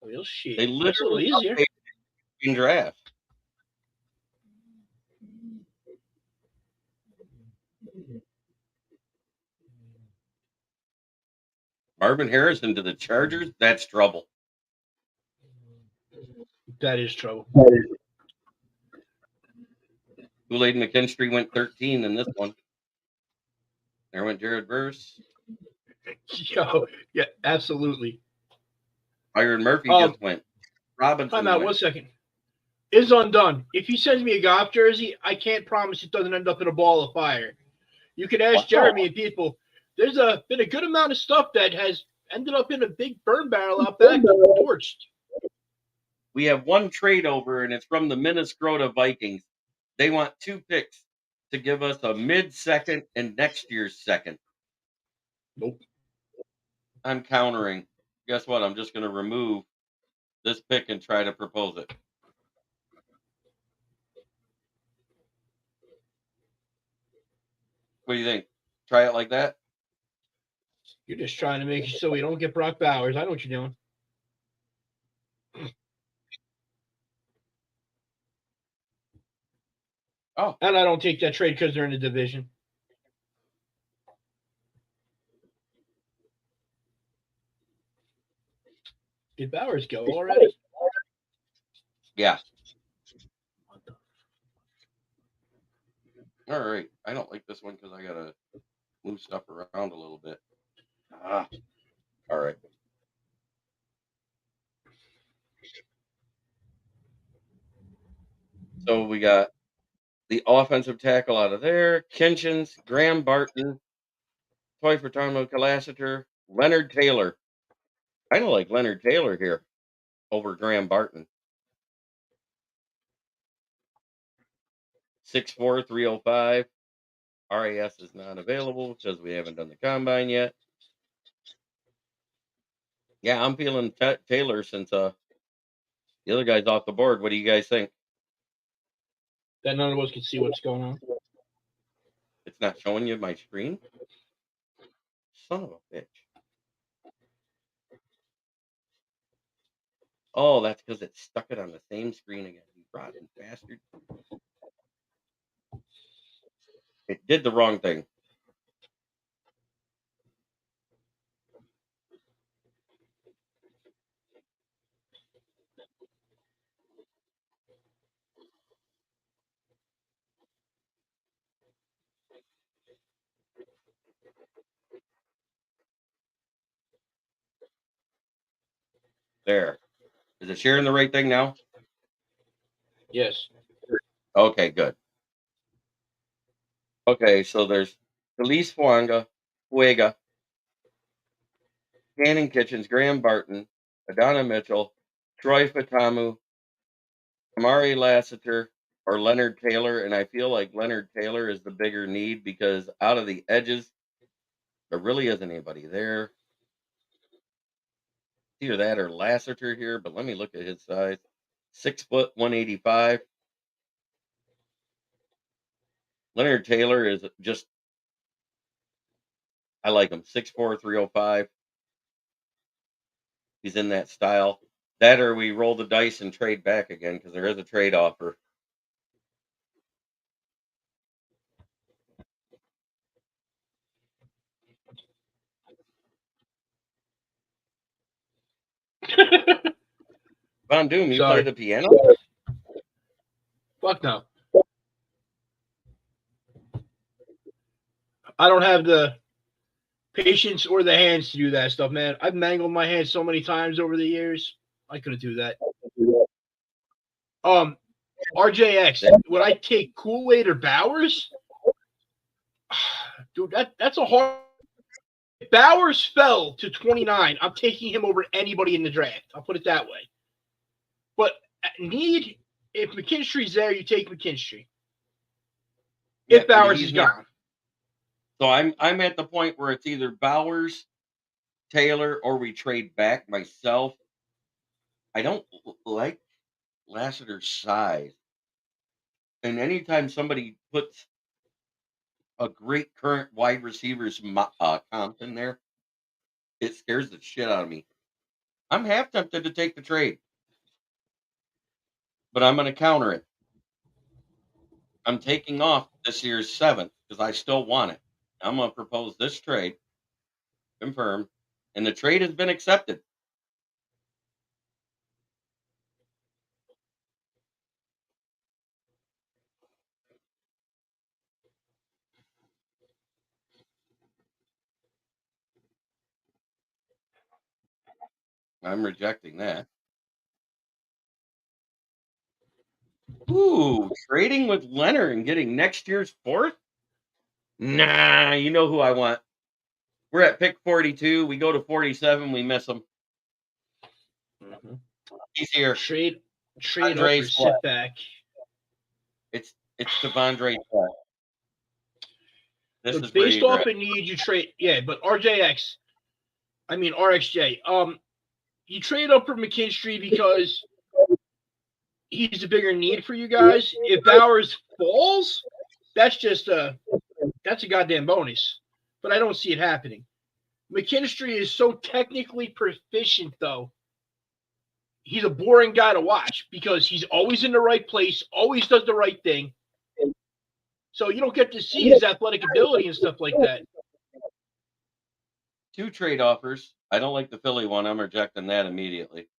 Real shit. They That's a little literally easier. in draft. Marvin Harrison to the Chargers? That's trouble. That is trouble. Kool-Aid McKinstry went 13 in this one. There went Jared Verse. Yo, yeah, absolutely. Byron Murphy just went. Robinson Time out, went. 1 second. Is Undone. If he sends me a golf jersey, I can't promise it doesn't end up in a ball of fire. You can ask Jeremy and people. There's been a good amount of stuff that has ended up in a big burn barrel out back, torched. We have one trade over, and it's from the Minnesota Vikings. They want 2 picks to give us a mid-second and next year's second. Nope. I'm countering. Guess what? I'm just going to remove this pick and try to propose it. What do you think? Try it like that? You're just trying to make it so we don't get Brock Bowers. I know what you're doing. Oh. And I don't take that trade because they're in the division. Did Bowers go already? Yeah. All right. I don't like this one because I got to move stuff around a little bit. All right. So we got the offensive tackle out of there. Kinchins, Graham Barton, Toy Fratano Calassiter, Leonard Taylor. I kind of like Leonard Taylor here over Graham Barton. 6'4", 305. RAS is not available because we haven't done the combine yet. Yeah, I'm feeling Taylor since the other guy's off the board. What do you guys think? That none of us can see what's going on. It's not showing you my screen? Son of a bitch. Oh, that's because it stuck it on the same screen again. You rotten bastard. It did the wrong thing. There. Is it sharing the right thing now? Yes. Okay, good. Okay, so there's Felice Fuega, Cannon Kitchens, Graham Barton, Adana Mitchell, Troy Fatamu, Amari Lassiter, or Leonard Taylor. And I feel like Leonard Taylor is the bigger need because out of the edges, there really isn't anybody there. Either that or Lassiter here, but let me look at his size. 6 foot, 185. Leonard Taylor is just, I like him. 6'4", 305. He's in that style. That or we roll the dice and trade back again because there is a trade offer. Von Doom, you Sorry. play the piano? Fuck no. I don't have the patience or the hands to do that stuff, man. I've mangled my hands so many times over the years. I couldn't do that. RJX, would I take Kool-Aid or Bowers? Dude, that's a hard. If Bowers fell to 29, I'm taking him over anybody in the draft. I'll put it that way. But at need, if McKinstry's there, you take McKinstry. If Bowers is gone. So I'm at the point where it's either Bowers, Taylor, or we trade back myself. I don't like Lassiter's size. And anytime somebody puts a great current wide receivers comp in there, it scares the shit out of me. I'm half tempted to take the trade, but I'm going to counter it. I'm taking off this year's 7th because I still want it. I'm going to propose this trade, confirm, and the trade has been accepted. I'm rejecting that. Ooh, trading with Leonard and getting next year's 4th? Nah, you know who I want. We're at pick 42. We go to 47. We miss him. Mm-hmm. He's here. Trade offer, sit back. It's Devondre Sweat. This is based off a need, you trade. Yeah, but RJX, I mean RXJ. You trade up for McKinstry because he's a bigger need for you guys. If Bowers falls, that's a goddamn bonus. But I don't see it happening. McKinstry is so technically proficient, though. He's a boring guy to watch because he's always in the right place, always does the right thing. So you don't get to see his athletic ability and stuff like that. 2 trade offers. I don't like the Philly one. I'm rejecting that immediately.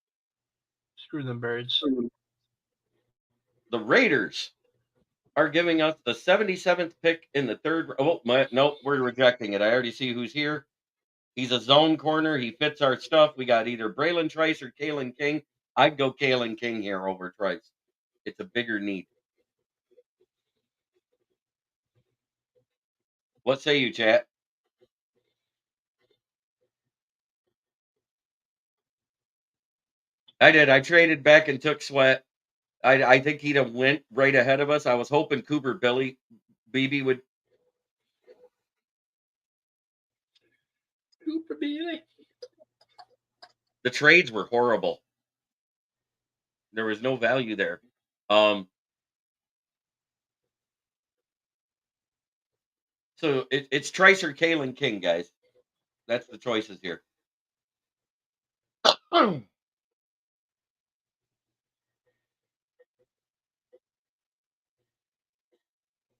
Screw them birds. The Raiders are giving us the 77th pick in the 3rd. Oh, nope, we're rejecting it. I already see who's here. He's a zone corner. He fits our stuff. We got either Braylon Trice or Kalen King. I'd go Kalen King here over Trice. It's a bigger need. What say you, chat? I did. I traded back and took Sweat. I think he'd have went right ahead of us. I was hoping Cooper Beebe would. Cooper Beebe. The trades were horrible. There was no value there. So it's Trice or Kalen King, guys. That's the choices here.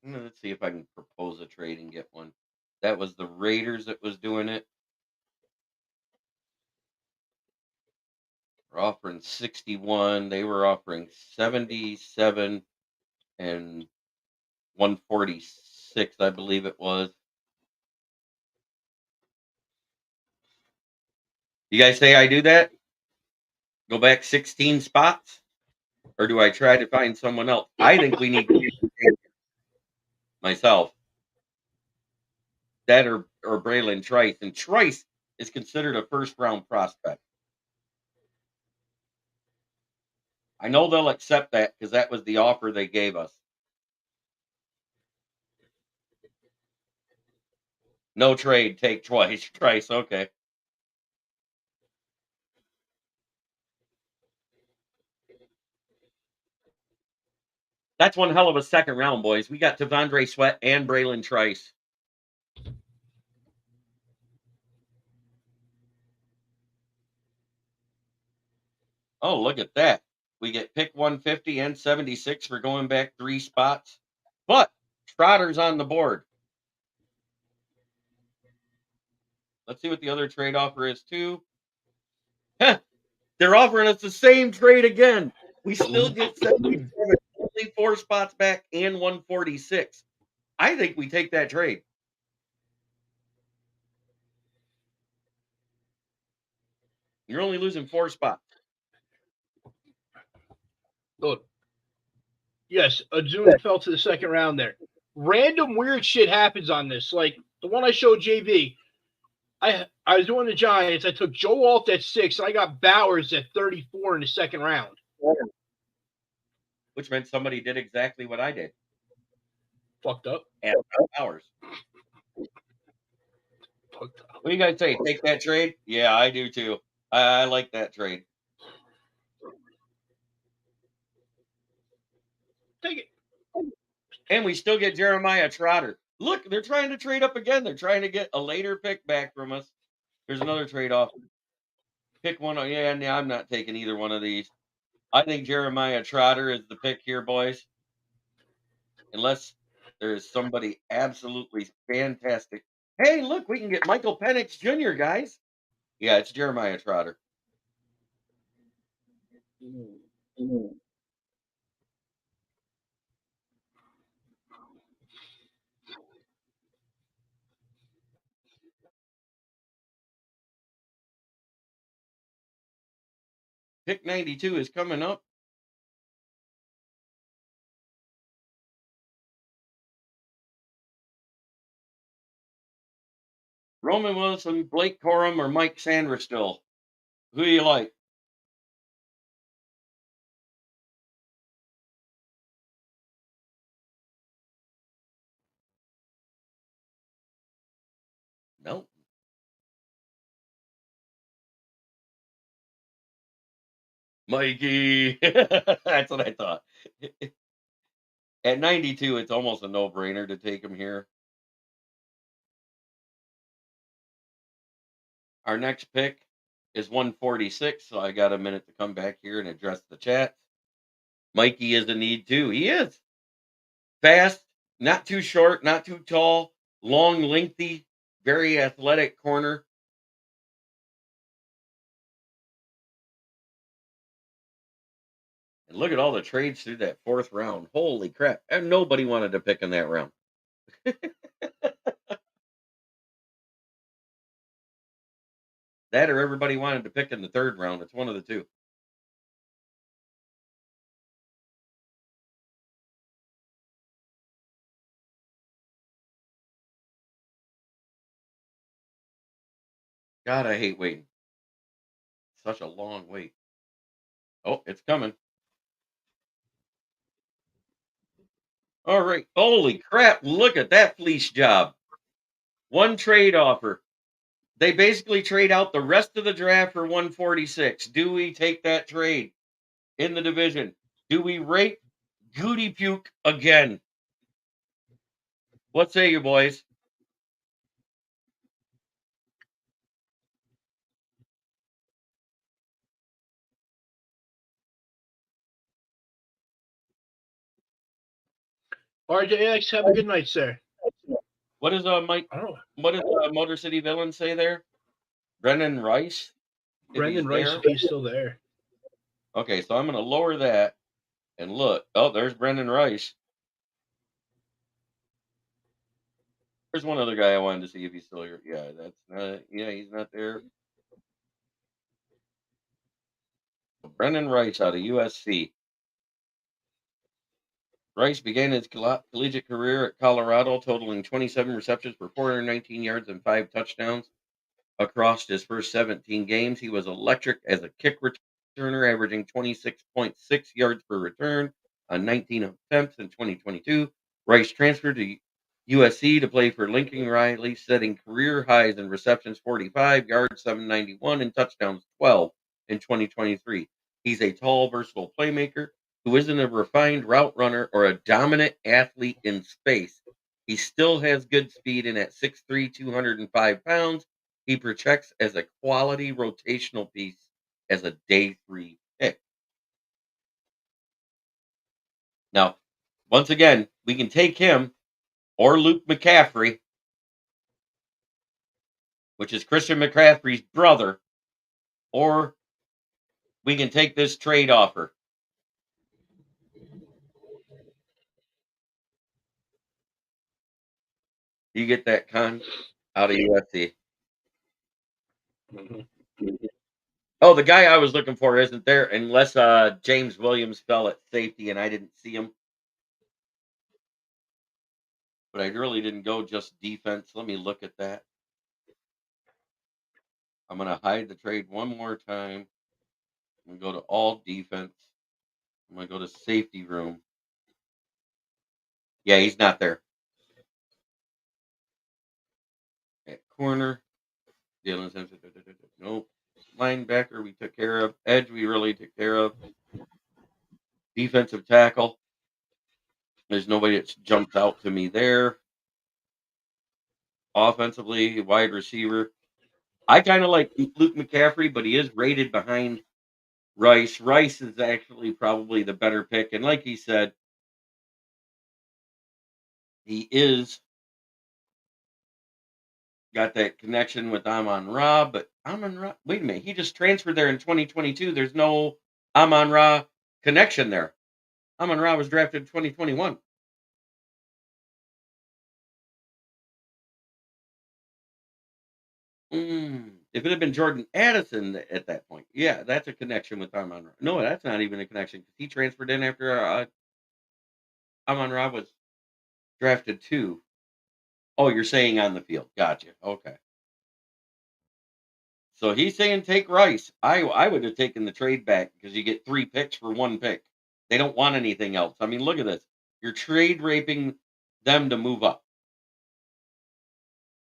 Let's see if I can propose a trade and get one. That was the Raiders that was doing it. We're offering 61. They were offering 77 and 146, I believe it was. You guys say I do that? Go back 16 spots? Or do I try to find someone else? I think we need myself. That or Braylon Trice. And Trice is considered a first-round prospect. I know they'll accept that because that was the offer they gave us. No trade, take Trice. Okay. That's one hell of a second round, boys. We got T'Vondre Sweat and Braylon Trice. Oh, look at that. We get pick 150 and 76 for going back 3 spots. But Trotter's on the board. Let's see what the other trade offer is, too. Heh, they're offering us the same trade again. We still get 77, only 4 spots back and 146. I think we take that trade. You're only losing 4 spots. Look. Yes, Ozuna fell to the second round there. Random weird shit happens on this. Like the one I showed JV. I was doing the Giants. I took Joe Alt at 6. And I got Bowers at 34 in the second round. Which meant somebody did exactly what I did. Fucked up. And Bowers. Fucked up. What do you guys say? Take that trade? Yeah, I do too. I like that trade. Take it. And we still get Jeremiah Trotter. Look, they're trying to trade up again. They're trying to get a later pick back from us. There's another trade off. Pick one. Yeah, I'm not taking either one of these. I think Jeremiah Trotter is the pick here, boys. Unless there is somebody absolutely fantastic. Hey, look, we can get Michael Penix Jr., guys. Yeah, it's Jeremiah Trotter. Pick 92 is coming up. Roman Wilson, Blake Corum, or Mike Sanderstill? Who do you like? No. Mikey. That's what I thought. At 92, it's almost a no-brainer to take him here. Our next pick is 146, so I got a minute to come back here and address the chat. Mikey is a need too. He is. Fast, not too short, not too tall, long, lengthy, very athletic corner. And look at all the trades through that 4th round. Holy crap. And nobody wanted to pick in that round. That or everybody wanted to pick in the 3rd round. It's one of the two. God, I hate waiting. Such a long wait. Oh, it's coming. All right. Holy crap. Look at that fleece job. One trade offer. They basically trade out the rest of the draft for 146. Do we take that trade in the division? Do we rate Goody Puke again? What say you, boys? RJX, have a good night, sir. What does Mike? What does Motor City Villain say there? Brendan Rice. Brendan Rice, if he's still there. Okay, so I'm going to lower that and look. Oh, there's Brendan Rice. There's one other guy I wanted to see if he's still here. Yeah, that's not. Yeah, he's not there. Brendan Rice out of USC. Rice began his collegiate career at Colorado, totaling 27 receptions for 419 yards and 5 touchdowns. Across his first 17 games, he was electric as a kick returner, averaging 26.6 yards per return on 19 attempts in 2022. Rice transferred to USC to play for Lincoln Riley, setting career highs in receptions 45, yards 791, and touchdowns 12 in 2023. He's a tall, versatile playmaker who isn't a refined route runner or a dominant athlete in space. He still has good speed, and at 6'3", 205 pounds, he projects as a quality rotational piece as a day 3 pick. Now, once again, we can take him or Luke McCaffrey, which is Christian McCaffrey's brother, or we can take this trade offer. You get that con out of USC. Oh, the guy I was looking for isn't there unless James Williams fell at safety and I didn't see him. But I really didn't go just defense. Let me look at that. I'm going to hide the trade one more time. I'm going to go to all defense. I'm going to go to safety room. Yeah, he's not there. At corner. Nope. Linebacker we took care of. Edge we really took care of. Defensive tackle. There's nobody that jumps out to me there. Offensively, wide receiver. I kind of like Luke McCaffrey, but he is rated behind Rice. Rice is actually probably the better pick. And like he said, he is got that connection with Amon-Ra, but Amon-Ra, wait a minute, he just transferred there in 2022. There's no Amon-Ra connection there. Amon-Ra was drafted in 2021. If it had been Jordan Addison at that point, yeah, that's a connection with Amon-Ra. No, that's not even a connection because he transferred in after Amon-Ra was drafted too. Oh, you're saying on the field. Gotcha. Okay. So he's saying take Rice. I would have taken the trade back because you get 3 picks for 1 pick. They don't want anything else. I mean, look at this. You're trade raping them to move up.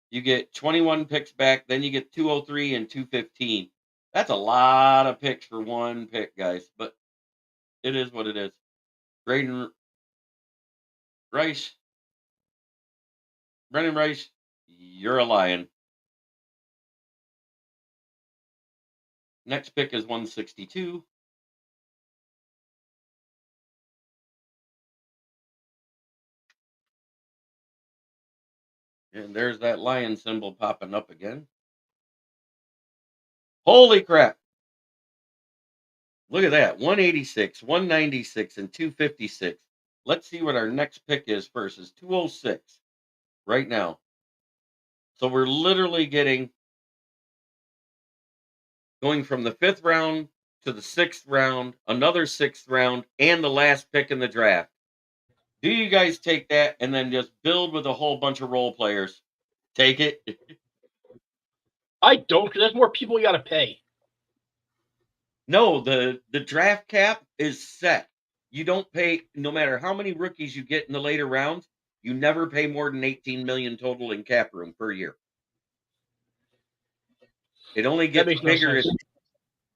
You get 21 picks back, then you get 203 and 215. That's a lot of picks for 1 pick, guys. But it is what it is. Braden Rice, Brendan Rice, you're a lion. Next pick is 162. And there's that lion symbol popping up again. Holy crap. Look at that. 186, 196, and 256. Let's see what our next pick is first. Is 206 right now. So we're literally going from the 5th round to the 6th round, another 6th round, and the last pick in the draft. Do you guys take that and then just build with a whole bunch of role players? Take it? I don't, because that's more people you got to pay. No, the draft cap is set. You don't pay, no matter how many rookies you get in the later rounds, you never pay more than $18 million total in cap room per year. It only gets bigger.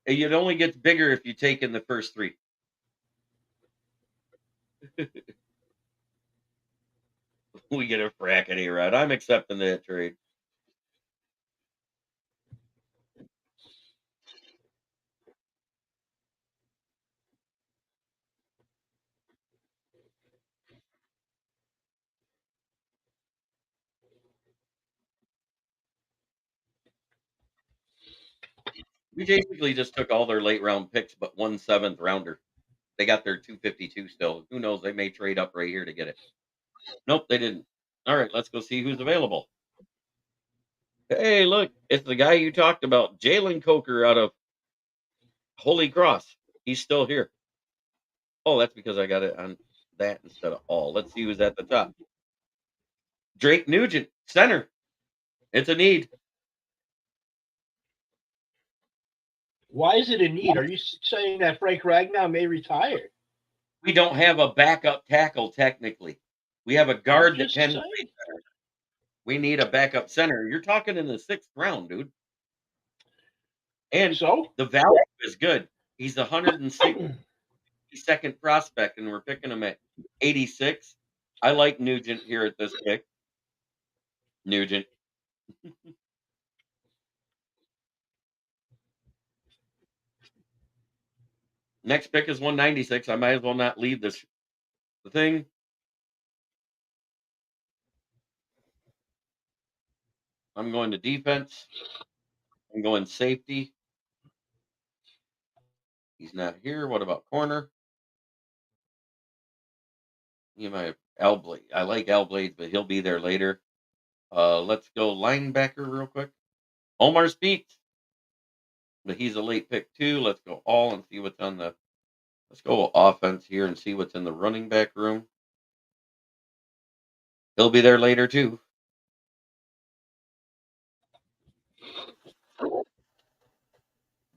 It only gets bigger if you take in the first 3. We get a frack at A-Rod. I'm accepting that trade. We basically just took all their late round picks, but 1 7th rounder. They got their 252 still. Who knows? They may trade up right here to get it. Nope, they didn't. All right, let's go see who's available. Hey, look, it's the guy you talked about, Jalen Coker out of Holy Cross. He's still here. Oh, that's because I got it on that instead of all. Let's see who's at the top. Drake Nugent, center. It's a need. Why is it a need? Are you saying that Frank Ragnow may retire? We don't have a backup tackle technically. We have a guard that Just can saying. play center. We need a backup center. You're talking in the 6th round, dude. And So the value is good. He's the 162nd prospect, and we're picking him at 86. I like Nugent here at this pick. Nugent. Next pick is 196. I might as well not leave the thing. I'm going to defense. I'm going safety. He's not here. What about corner? You might L Blade. I like L Blades, but he'll be there later. Let's go linebacker real quick. Omar Speaks. But he's a late pick too. Let's go all and see what's on the. Let's go offense here and see what's in the running back room. He'll be there later too.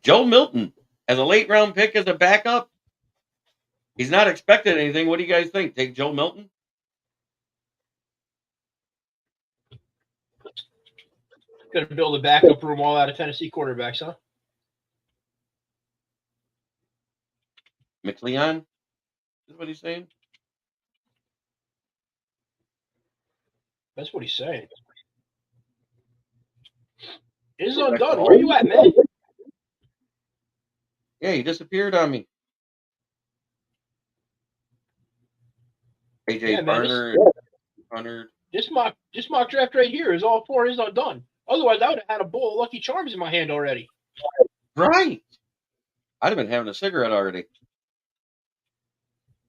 Joe Milton as a late round pick as a backup. He's not expecting anything. What do you guys think? Take Joe Milton? Going to build a backup room all out of Tennessee quarterbacks, huh? McLeon is what he's saying. That's what he's saying. It is undone. Where are you at, man? Yeah, he disappeared on me. AJ Yeah, man, Barner, 100. This mock draft right here is all 4 is undone. Otherwise, I would have had a bowl of Lucky Charms in my hand already. Right. I'd have been having a cigarette already.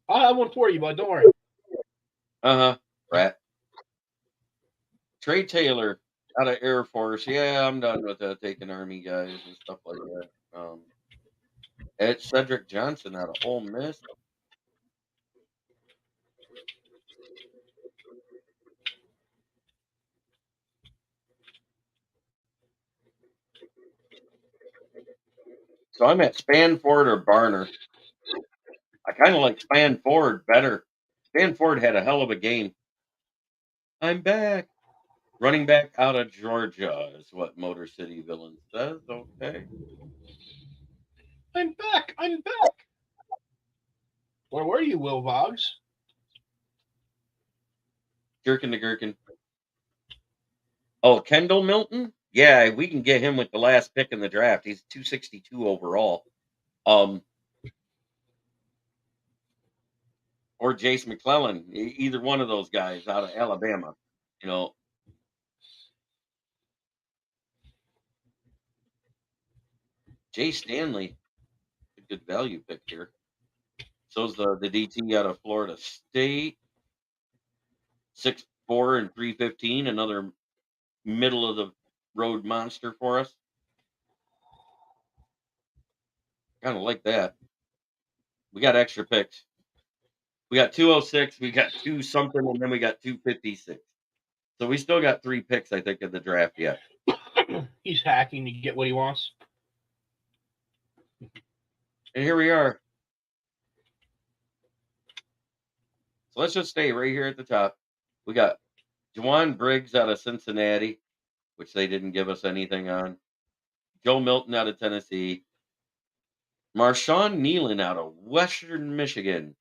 I'll have one for you, bud. Don't worry. Rat. Trey Taylor out of Air Force. Yeah, I'm done with taking Army guys and stuff like that. Ed Cedric Johnson out of Ole Miss. So I'm at Spanford or Barner. I kind of like Spanford better. Spanford had a hell of a game. I'm back. Running back out of Georgia is what Motor City Villain says. Okay. I'm back. I'm back. Where were you, Will Voggs? Gherkin to Gherkin. Oh, Kendall Milton? Yeah, we can get him with the last pick in the draft. He's 262 overall. Or Jace McClellan, either one of those guys out of Alabama. You know, Jay Stanley, a good value pick here. So's the DT out of Florida State. 6'4" and 315, another middle of the road monster for us. Kind of like that. We got extra picks. We got 206, we got 2 something, and then we got 256. So we still got 3 picks, I think, in the draft yet. He's hacking to get what he wants. And here we are. So let's just stay right here at the top. We got Juwan Briggs out of Cincinnati, which they didn't give us anything on. Joe Milton out of Tennessee. Marshawn Nealon out of Western Michigan.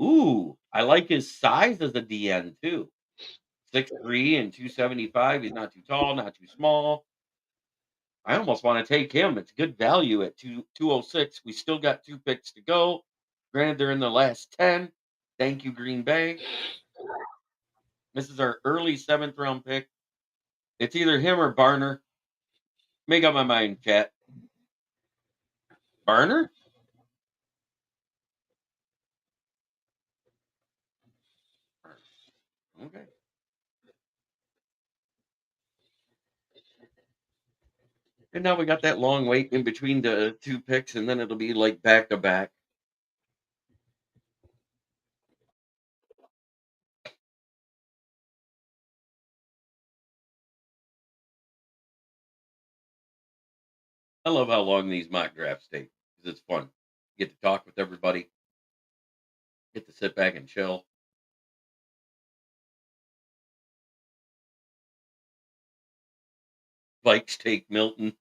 Ooh, I like his size as a DN too. 6'3" and 275. He's not too tall, not too small. I almost want to take him. It's good value at 206. We still got 2 picks to go. Granted, they're in the last 10. Thank you, Green Bay. This is our early 7th round pick. It's either him or Barner. Make up my mind, chat. Barner? Okay. And now we got that long wait in between the two picks, and then it'll be like back to back. I love how long these mock drafts take because it's fun. You get to talk with everybody, get to sit back and chill. Vikes take Milton.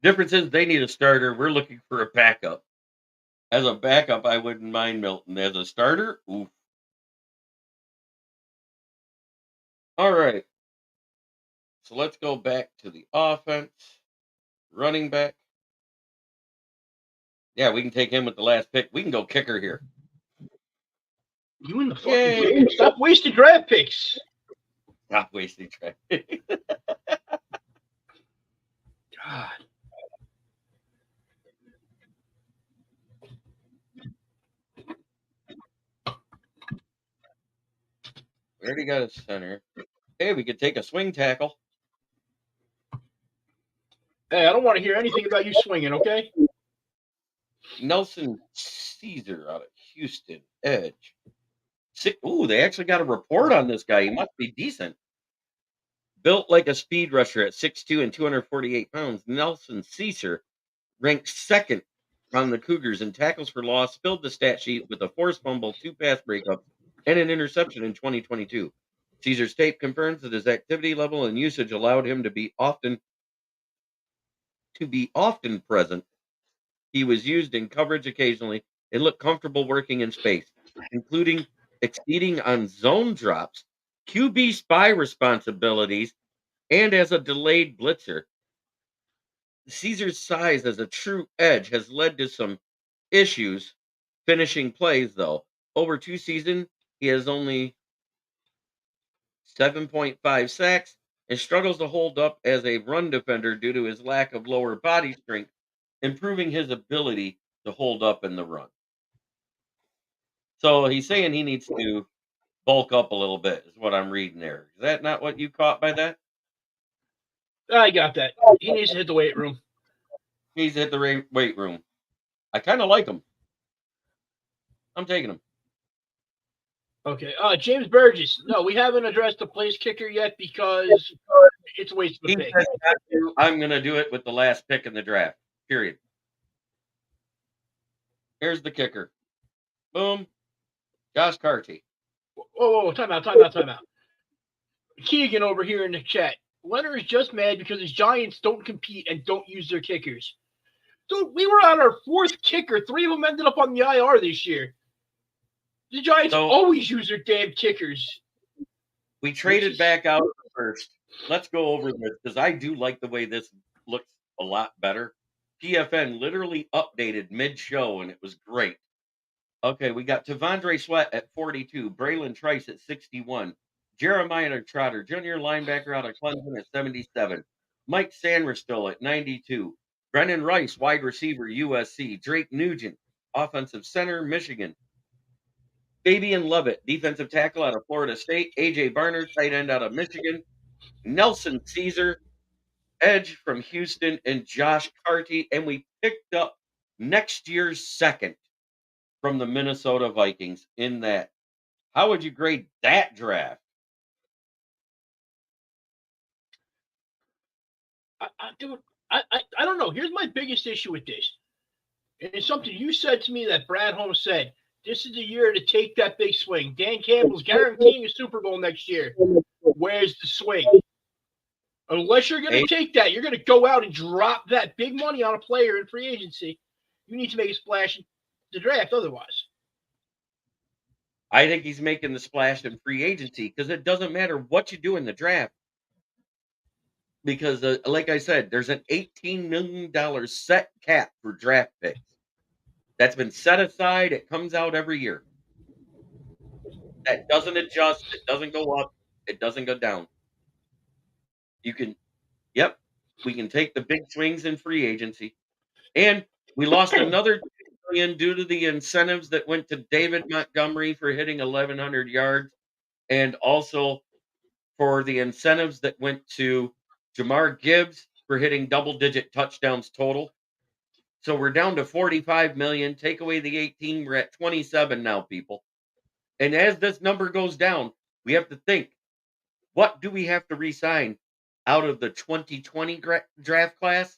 Difference is they need a starter. We're looking for a backup. As a backup, I wouldn't mind Milton. As a starter, oof. All right. So let's go back to the offense. Running back. Yeah, we can take him with the last pick. We can go kicker here. You in the fucking game. Stop wasting draft picks. Stop wasting draft. God. We already got a center. Hey, we could take a swing tackle. Hey, I don't want to hear anything about you swinging, okay? Nelson Caesar out of Houston, edge. Ooh, they actually got a report on this guy. He must be decent. Built like a speed rusher at 6'2" and 248 pounds, Nelson Caesar ranked second on the Cougars in tackles for loss, filled the stat sheet with a forced fumble, 2 pass breakups, and an interception in 2022. Caesar's tape confirms that his activity level and usage allowed him to be often present. He was used in coverage occasionally and looked comfortable working in space, including exceeding on zone drops, QB spy responsibilities, and as a delayed blitzer. Caesar's size as a true edge has led to some issues finishing plays, though. Over 2 seasons, he has only 7.5 sacks and struggles to hold up as a run defender due to his lack of lower body strength, improving his ability to hold up in the run. So he's saying he needs to bulk up a little bit, is what I'm reading there. Is that not what you caught by that? I got that. He needs to hit the weight room. He needs to hit the weight room. I kind of like him. I'm taking him. Okay. James Burgess. No, we haven't addressed the place kicker yet because it's a waste of a pick. I'm going to do it with the last pick in the draft. Period. Here's the kicker. Boom. Josh Carty. Whoa, time out. Keegan over here in the chat. Leonard is just mad because his Giants don't compete and don't use their kickers. Dude, we were on our 4th kicker. 3 of them ended up on the IR this year. The Giants always use their damn kickers. We traded back out first. Let's go over this because I do like the way this looks a lot better. PFN literally updated mid-show, and it was great. Okay, we got Tavondre Sweat at 42, Braylon Trice at 61, Jeremiah Trotter, junior linebacker out of Clemson at 77, Mike Sanderstill at 92, Brennan Rice, wide receiver, USC, Drake Nugent, offensive center, Michigan, Fabian Lovett, defensive tackle out of Florida State, AJ Barner, tight end out of Michigan, Nelson Caesar, edge from Houston, and Josh Carty, and we picked up next year's second from the Minnesota Vikings in that. How would you grade that draft? I don't know. Here's my biggest issue with this. And it's something you said to me that Brad Holmes said. This is the year to take that big swing. Dan Campbell's guaranteeing a Super Bowl next year. Where's the swing? Unless you're going to take that, you're going to go out and drop that big money on a player in free agency. You need to make a splash in the draft otherwise. I think he's making the splash in free agency because it doesn't matter what you do in the draft. Because, like I said, there's an $18 million set cap for draft picks. That's been set aside. It comes out every year. That doesn't adjust. It doesn't go up. It doesn't go down. We can take the big swings in free agency. And we lost another $2 million due to the incentives that went to David Montgomery for hitting 1,100 yards and also for the incentives that went to Jamar Gibbs for hitting double-digit touchdowns total. So we're down to 45 million. Take away the 18, we're at 27 now, people. And as this number goes down, we have to think, what do we have to re-sign out of the 2020 draft class?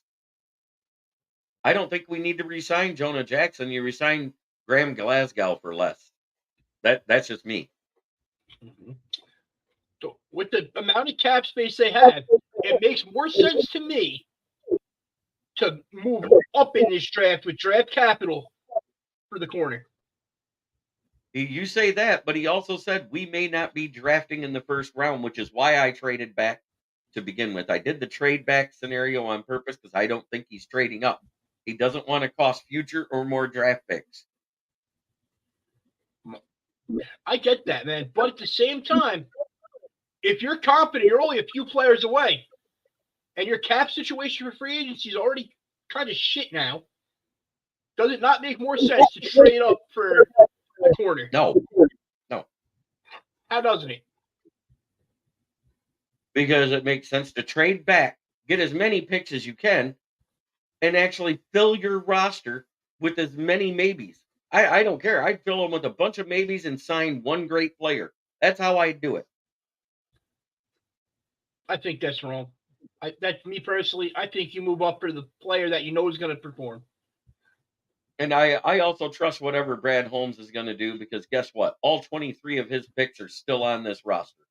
I don't think we need to re-sign Jonah Jackson. You re-sign Graham Glasgow for less. That's just me. So with the amount of cap space they have, it makes more sense to me to move up in this draft with draft capital for the corner. You say that, but he also said we may not be drafting in the first round, which is why I traded back to begin with. I did the trade back scenario on purpose because I don't think he's trading up. He doesn't want to cost future or more draft picks. I get that, man. But at the same time, if you're confident you're only a few players away and your cap situation for free agency is already kind of shit now, does it not make more sense to trade up for the corner? No. How doesn't it? Because it makes sense to trade back, get as many picks as you can, and actually fill your roster with as many maybes. I don't care. I'd fill them with a bunch of maybes and sign one great player. That's how I do it. I think that's wrong. That's me personally. I think you move up for the player that you know is going to perform. And I also trust whatever Brad Holmes is going to do because guess what? All 23 of his picks are still on this roster.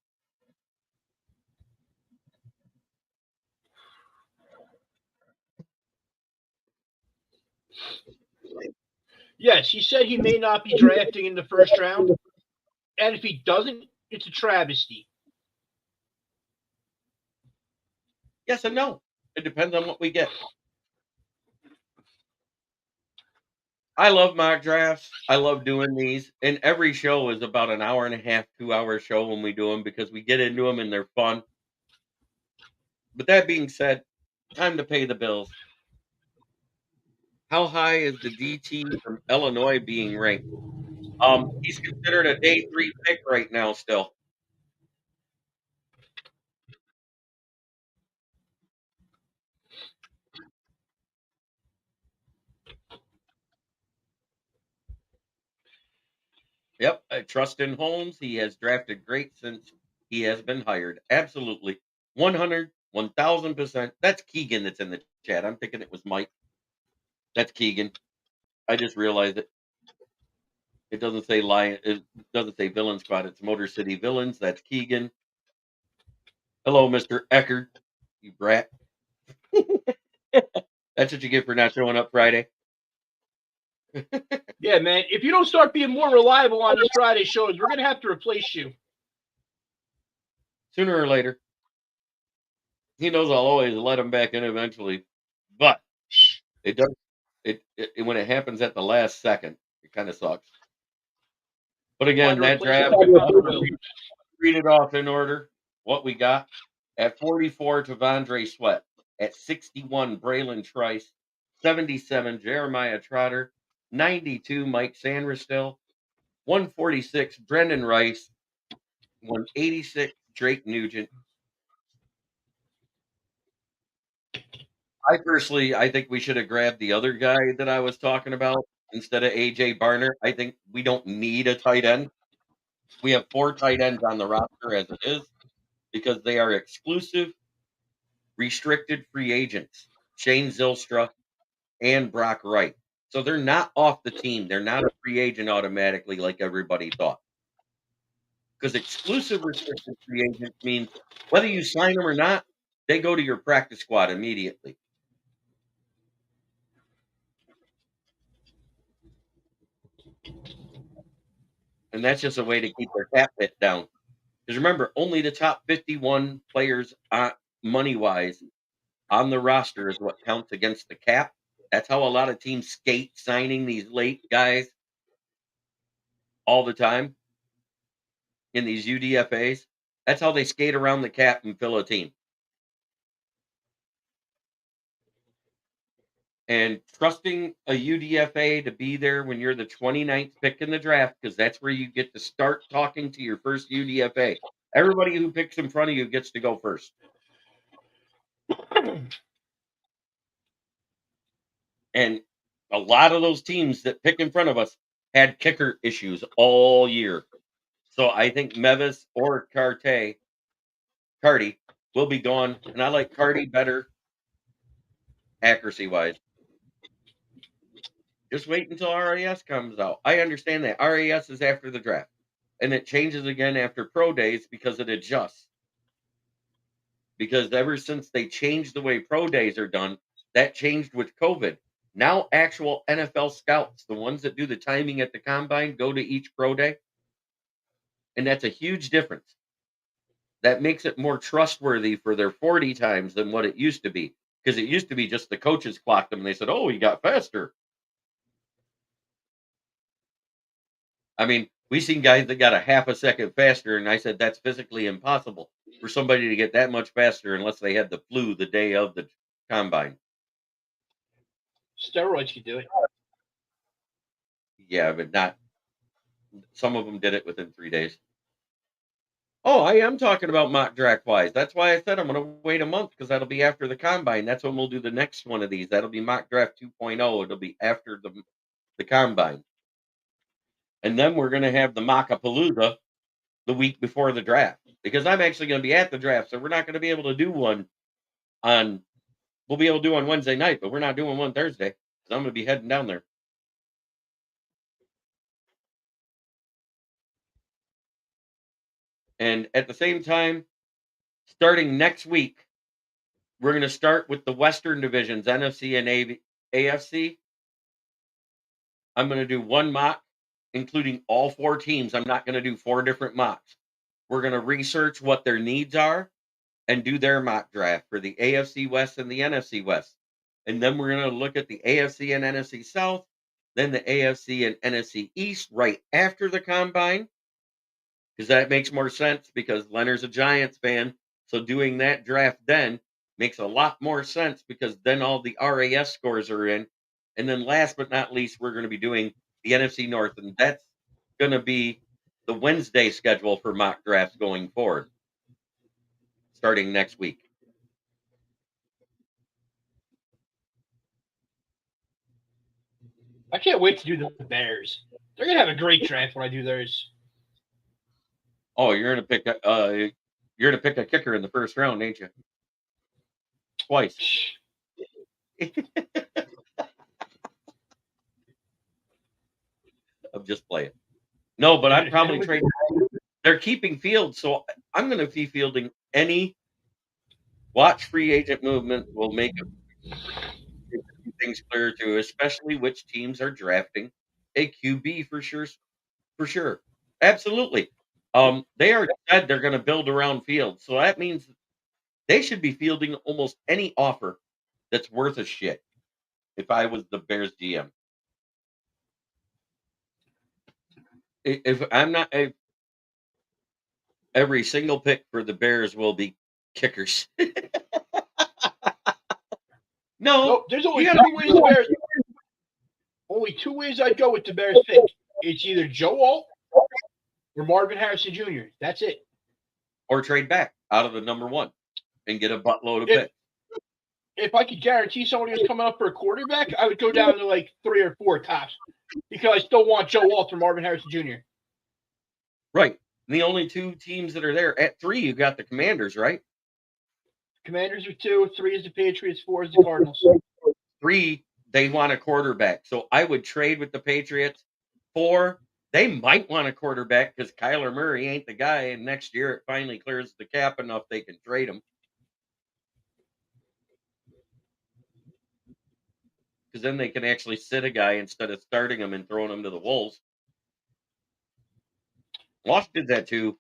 Yes, he said he may not be drafting in the first round. And if he doesn't, it's a travesty. Yes and no. It depends on what we get. I love mock drafts. I love doing these. And every show is about an hour and a half, 2-hour show when we do them because we get into them and they're fun. But that being said, time to pay the bills. How high is the DT from Illinois being ranked? He's considered a day 3 pick right now still. Yep, I trust in Holmes. He has drafted great since he has been hired. Absolutely. 100, 1,000%. That's Keegan that's in the chat. I'm thinking it was Mike. That's Keegan. I just realized it. It doesn't say Lion. It doesn't say Villain Squad. It's Motor City Villains. That's Keegan. Hello, Mr. Eckert. You brat. That's what you get for not showing up Friday. Yeah, man. If you don't start being more reliable on these Friday shows, we're going to have to replace you. Sooner or later. He knows I'll always let him back in eventually. But it does. It when it happens at the last second, it kind of sucks. But again, that draft, read it off in order. What we got at 44, Tavondre Sweat. At 61, Braylon Trice. 77, Jeremiah Trotter. 92, Mike Sanderstil. 146, Brendan Rice. 186, Drake Nugent. I think we should have grabbed the other guy that I was talking about instead of AJ Barner. I think we don't need a tight end. We have 4 tight ends on the roster as it is because they are exclusive, restricted free agents. Shane Zylstra and Brock Wright. So they're not off the team. They're not a free agent automatically like everybody thought. Because exclusive restricted free agents means whether you sign them or not, they go to your practice squad immediately. And that's just a way to keep their cap hit down. Because remember, only the top 51 players money-wise on the roster is what counts against the cap. That's how a lot of teams skate signing these late guys all the time in these UDFAs. That's how they skate around the cap and fill a team. And trusting a UDFA to be there when you're the 29th pick in the draft, because that's where you get to start talking to your first UDFA. Everybody who picks in front of you gets to go first. And a lot of those teams that pick in front of us had kicker issues all year. So I think Mevis or Carty will be gone. And I like Carty better accuracy-wise. Just wait until RAS comes out. I understand that. RAS is after the draft. And it changes again after pro days because it adjusts. Because ever since they changed the way pro days are done, that changed with COVID. Now actual NFL scouts, the ones that do the timing at the combine, go to each pro day. And that's a huge difference. That makes it more trustworthy for their 40 times than what it used to be. Because it used to be just the coaches clocked them and they said, oh, he got faster. I mean, we seen guys that got a half a second faster, and I said that's physically impossible for somebody to get that much faster unless they had the flu the day of the combine. Steroids could do it. Yeah, but not. Some of them did it within 3 days. Oh, I am talking about mock draft wise. That's why I said I'm going to wait a month because that'll be after the combine. That's when we'll do the next one of these. That'll be mock draft 2.0. It'll be after the combine. And then we're going to have the Mockapalooza the week before the draft because I'm actually going to be at the draft. So we're not going to be able to do one we'll be able to do on Wednesday night, but we're not doing one Thursday because I'm going to be heading down there. And at the same time, starting next week, we're going to start with the Western divisions, NFC and AFC. I'm going to do one mock, including all 4 teams. I'm not going to do 4 different mocks. We're going to research what their needs are and do their mock draft for the AFC West and the NFC West. And then we're going to look at the AFC and NFC South, then the AFC and NFC East right after the combine. Because that makes more sense because Leonard's a Giants fan. So doing that draft then makes a lot more sense because then all the RAS scores are in. And then last but not least, we're going to be doing the NFC North. And that's going to be the Wednesday schedule for mock drafts going forward, starting next week. I can't wait to do the Bears. They're going to have a great draft when I do theirs. Oh, you're going to pick a kicker in the first round, ain't you? Twice. I'm just playing. No, but I'm probably trading. They're keeping Fields, so I'm going to be fielding any watch free agent movement will make things clear too, especially which teams are drafting a QB for sure. For sure. Absolutely. They are said they're going to build around Fields, so that means they should be fielding almost any offer that's worth a shit. If I was the Bears GM, if I'm not every single pick for the Bears will be kickers. No, there's only 2 ways the Bears. Only 2 ways I'd go with the Bears pick. It's either Joe Alt or Marvin Harrison Jr. That's it. Or trade back out of the number 1 and get a buttload of picks. If I could guarantee somebody was coming up for a quarterback, I would go down to like 3 or 4 tops because I still want Joe Alt or Marvin Harrison Jr. Right. And the only 2 teams that are there at 3, you got the Commanders, right? Commanders are 2, 3 is the Patriots, 4 is the Cardinals. 3, they want a quarterback. So I would trade with the Patriots. 4, they might want a quarterback because Kyler Murray ain't the guy. And next year it finally clears the cap enough they can trade him. Because then they can actually sit a guy instead of starting him and throwing him to the Wolves. Washington did that too.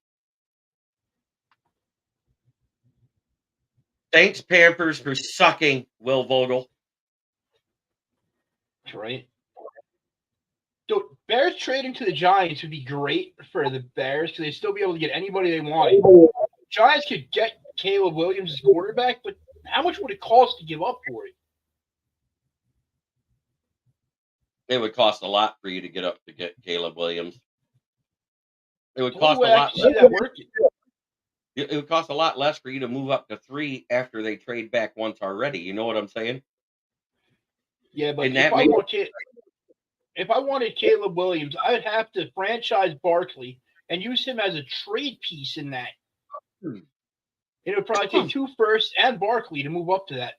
Thanks, Pampers, for sucking Will Vogel. That's right. Dude, Bears trading to the Giants would be great for the Bears because they'd still be able to get anybody they wanted. Giants could get Caleb Williams as quarterback, but how much would it cost to give up for it? It would cost a lot for you to get Caleb Williams. It would cost a lot. See that working. It would cost a lot less for you to move up to 3 after they trade back once already. You know what I'm saying? Yeah, but And if that I makes want if I wanted Caleb Williams, I'd have to franchise Barkley and use him as a trade piece in that. It would probably take 2 firsts and Barkley to move up to that.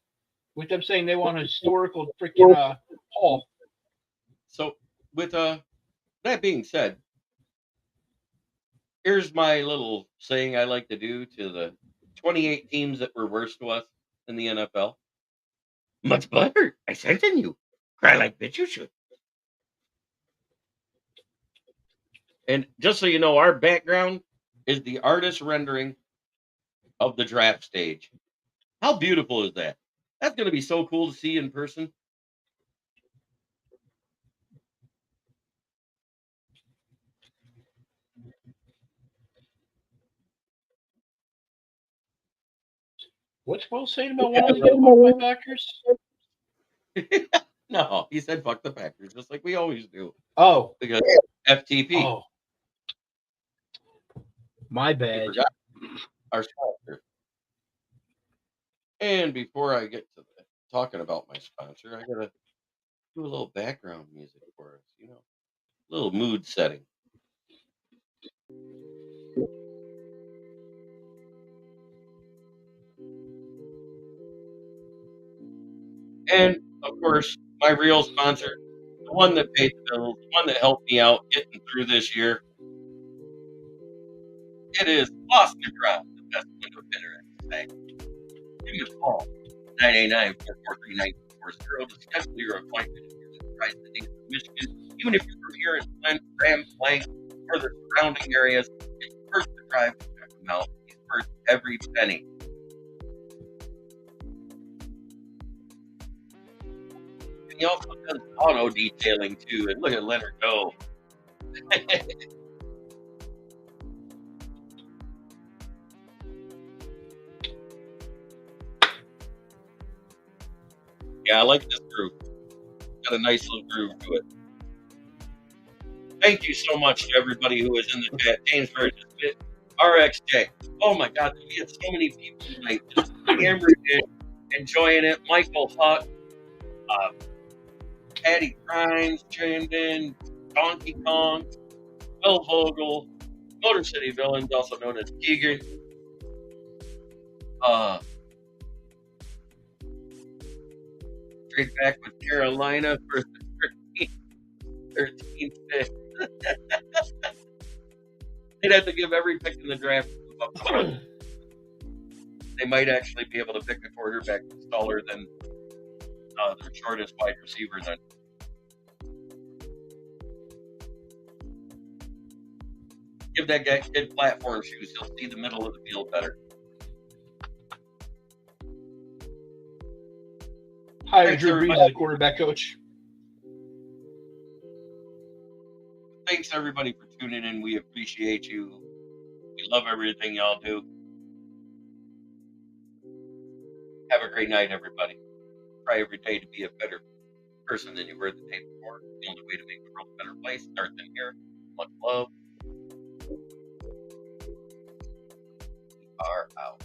With them saying they want a historical freaking haul. so. With that being said, here's my little saying I like to do to the 28 teams that were worst to us in the NFL. Much better. I sent in you. Cry like bitch you should. And just so you know, our background is the artist rendering of the draft stage. How beautiful is that? That's going to be so cool to see in person. What's Will saying about Walls getting fucked by Packers? No, he said fuck the Packers, just like we always do. Oh. Because FTP. Oh. My We bad. forgot our sponsor. And before I get to talking about my sponsor, I gotta do a little background music for us, you know, a little mood setting. And of course, my real sponsor, the one that paid the bills, the one that helped me out getting through this year. It is Boston Crown, the best window fitter in the state. Give me a call, 989-443-1940 to schedule your appointment if you're in the Tri-Cities of Michigan. Even if you're from here in Flint, Grand Blanc, or the surrounding areas, it's worth the drive to check them out. He's worth every penny. And he also does auto detailing too. And look at Leonard go. Yeah, I like this groove. Got a nice little groove to it. Thank you so much to everybody who was in the chat. James Burgess, RXJ. Oh my God, we had so many people tonight just hammered it, enjoying it. Michael Huck, Patty Grimes chimed in, Donkey Kong, Will Vogel, Motor City Villains, also known as Keegan. Trade back with Carolina for the 13th pick. They'd have to give every pick in the draft. They might actually be able to pick a quarterback that's taller than their shortest wide receiver then. Give that guy kid platform shoes. He'll see the middle of the field better. Hire Drew Brees as the quarterback coach. Thanks everybody for tuning in. We appreciate you. We love everything y'all do. Have a great night, everybody. Try every day to be a better person than you were the day before. The only way to make the world a better place starts in here. Much love. We are out.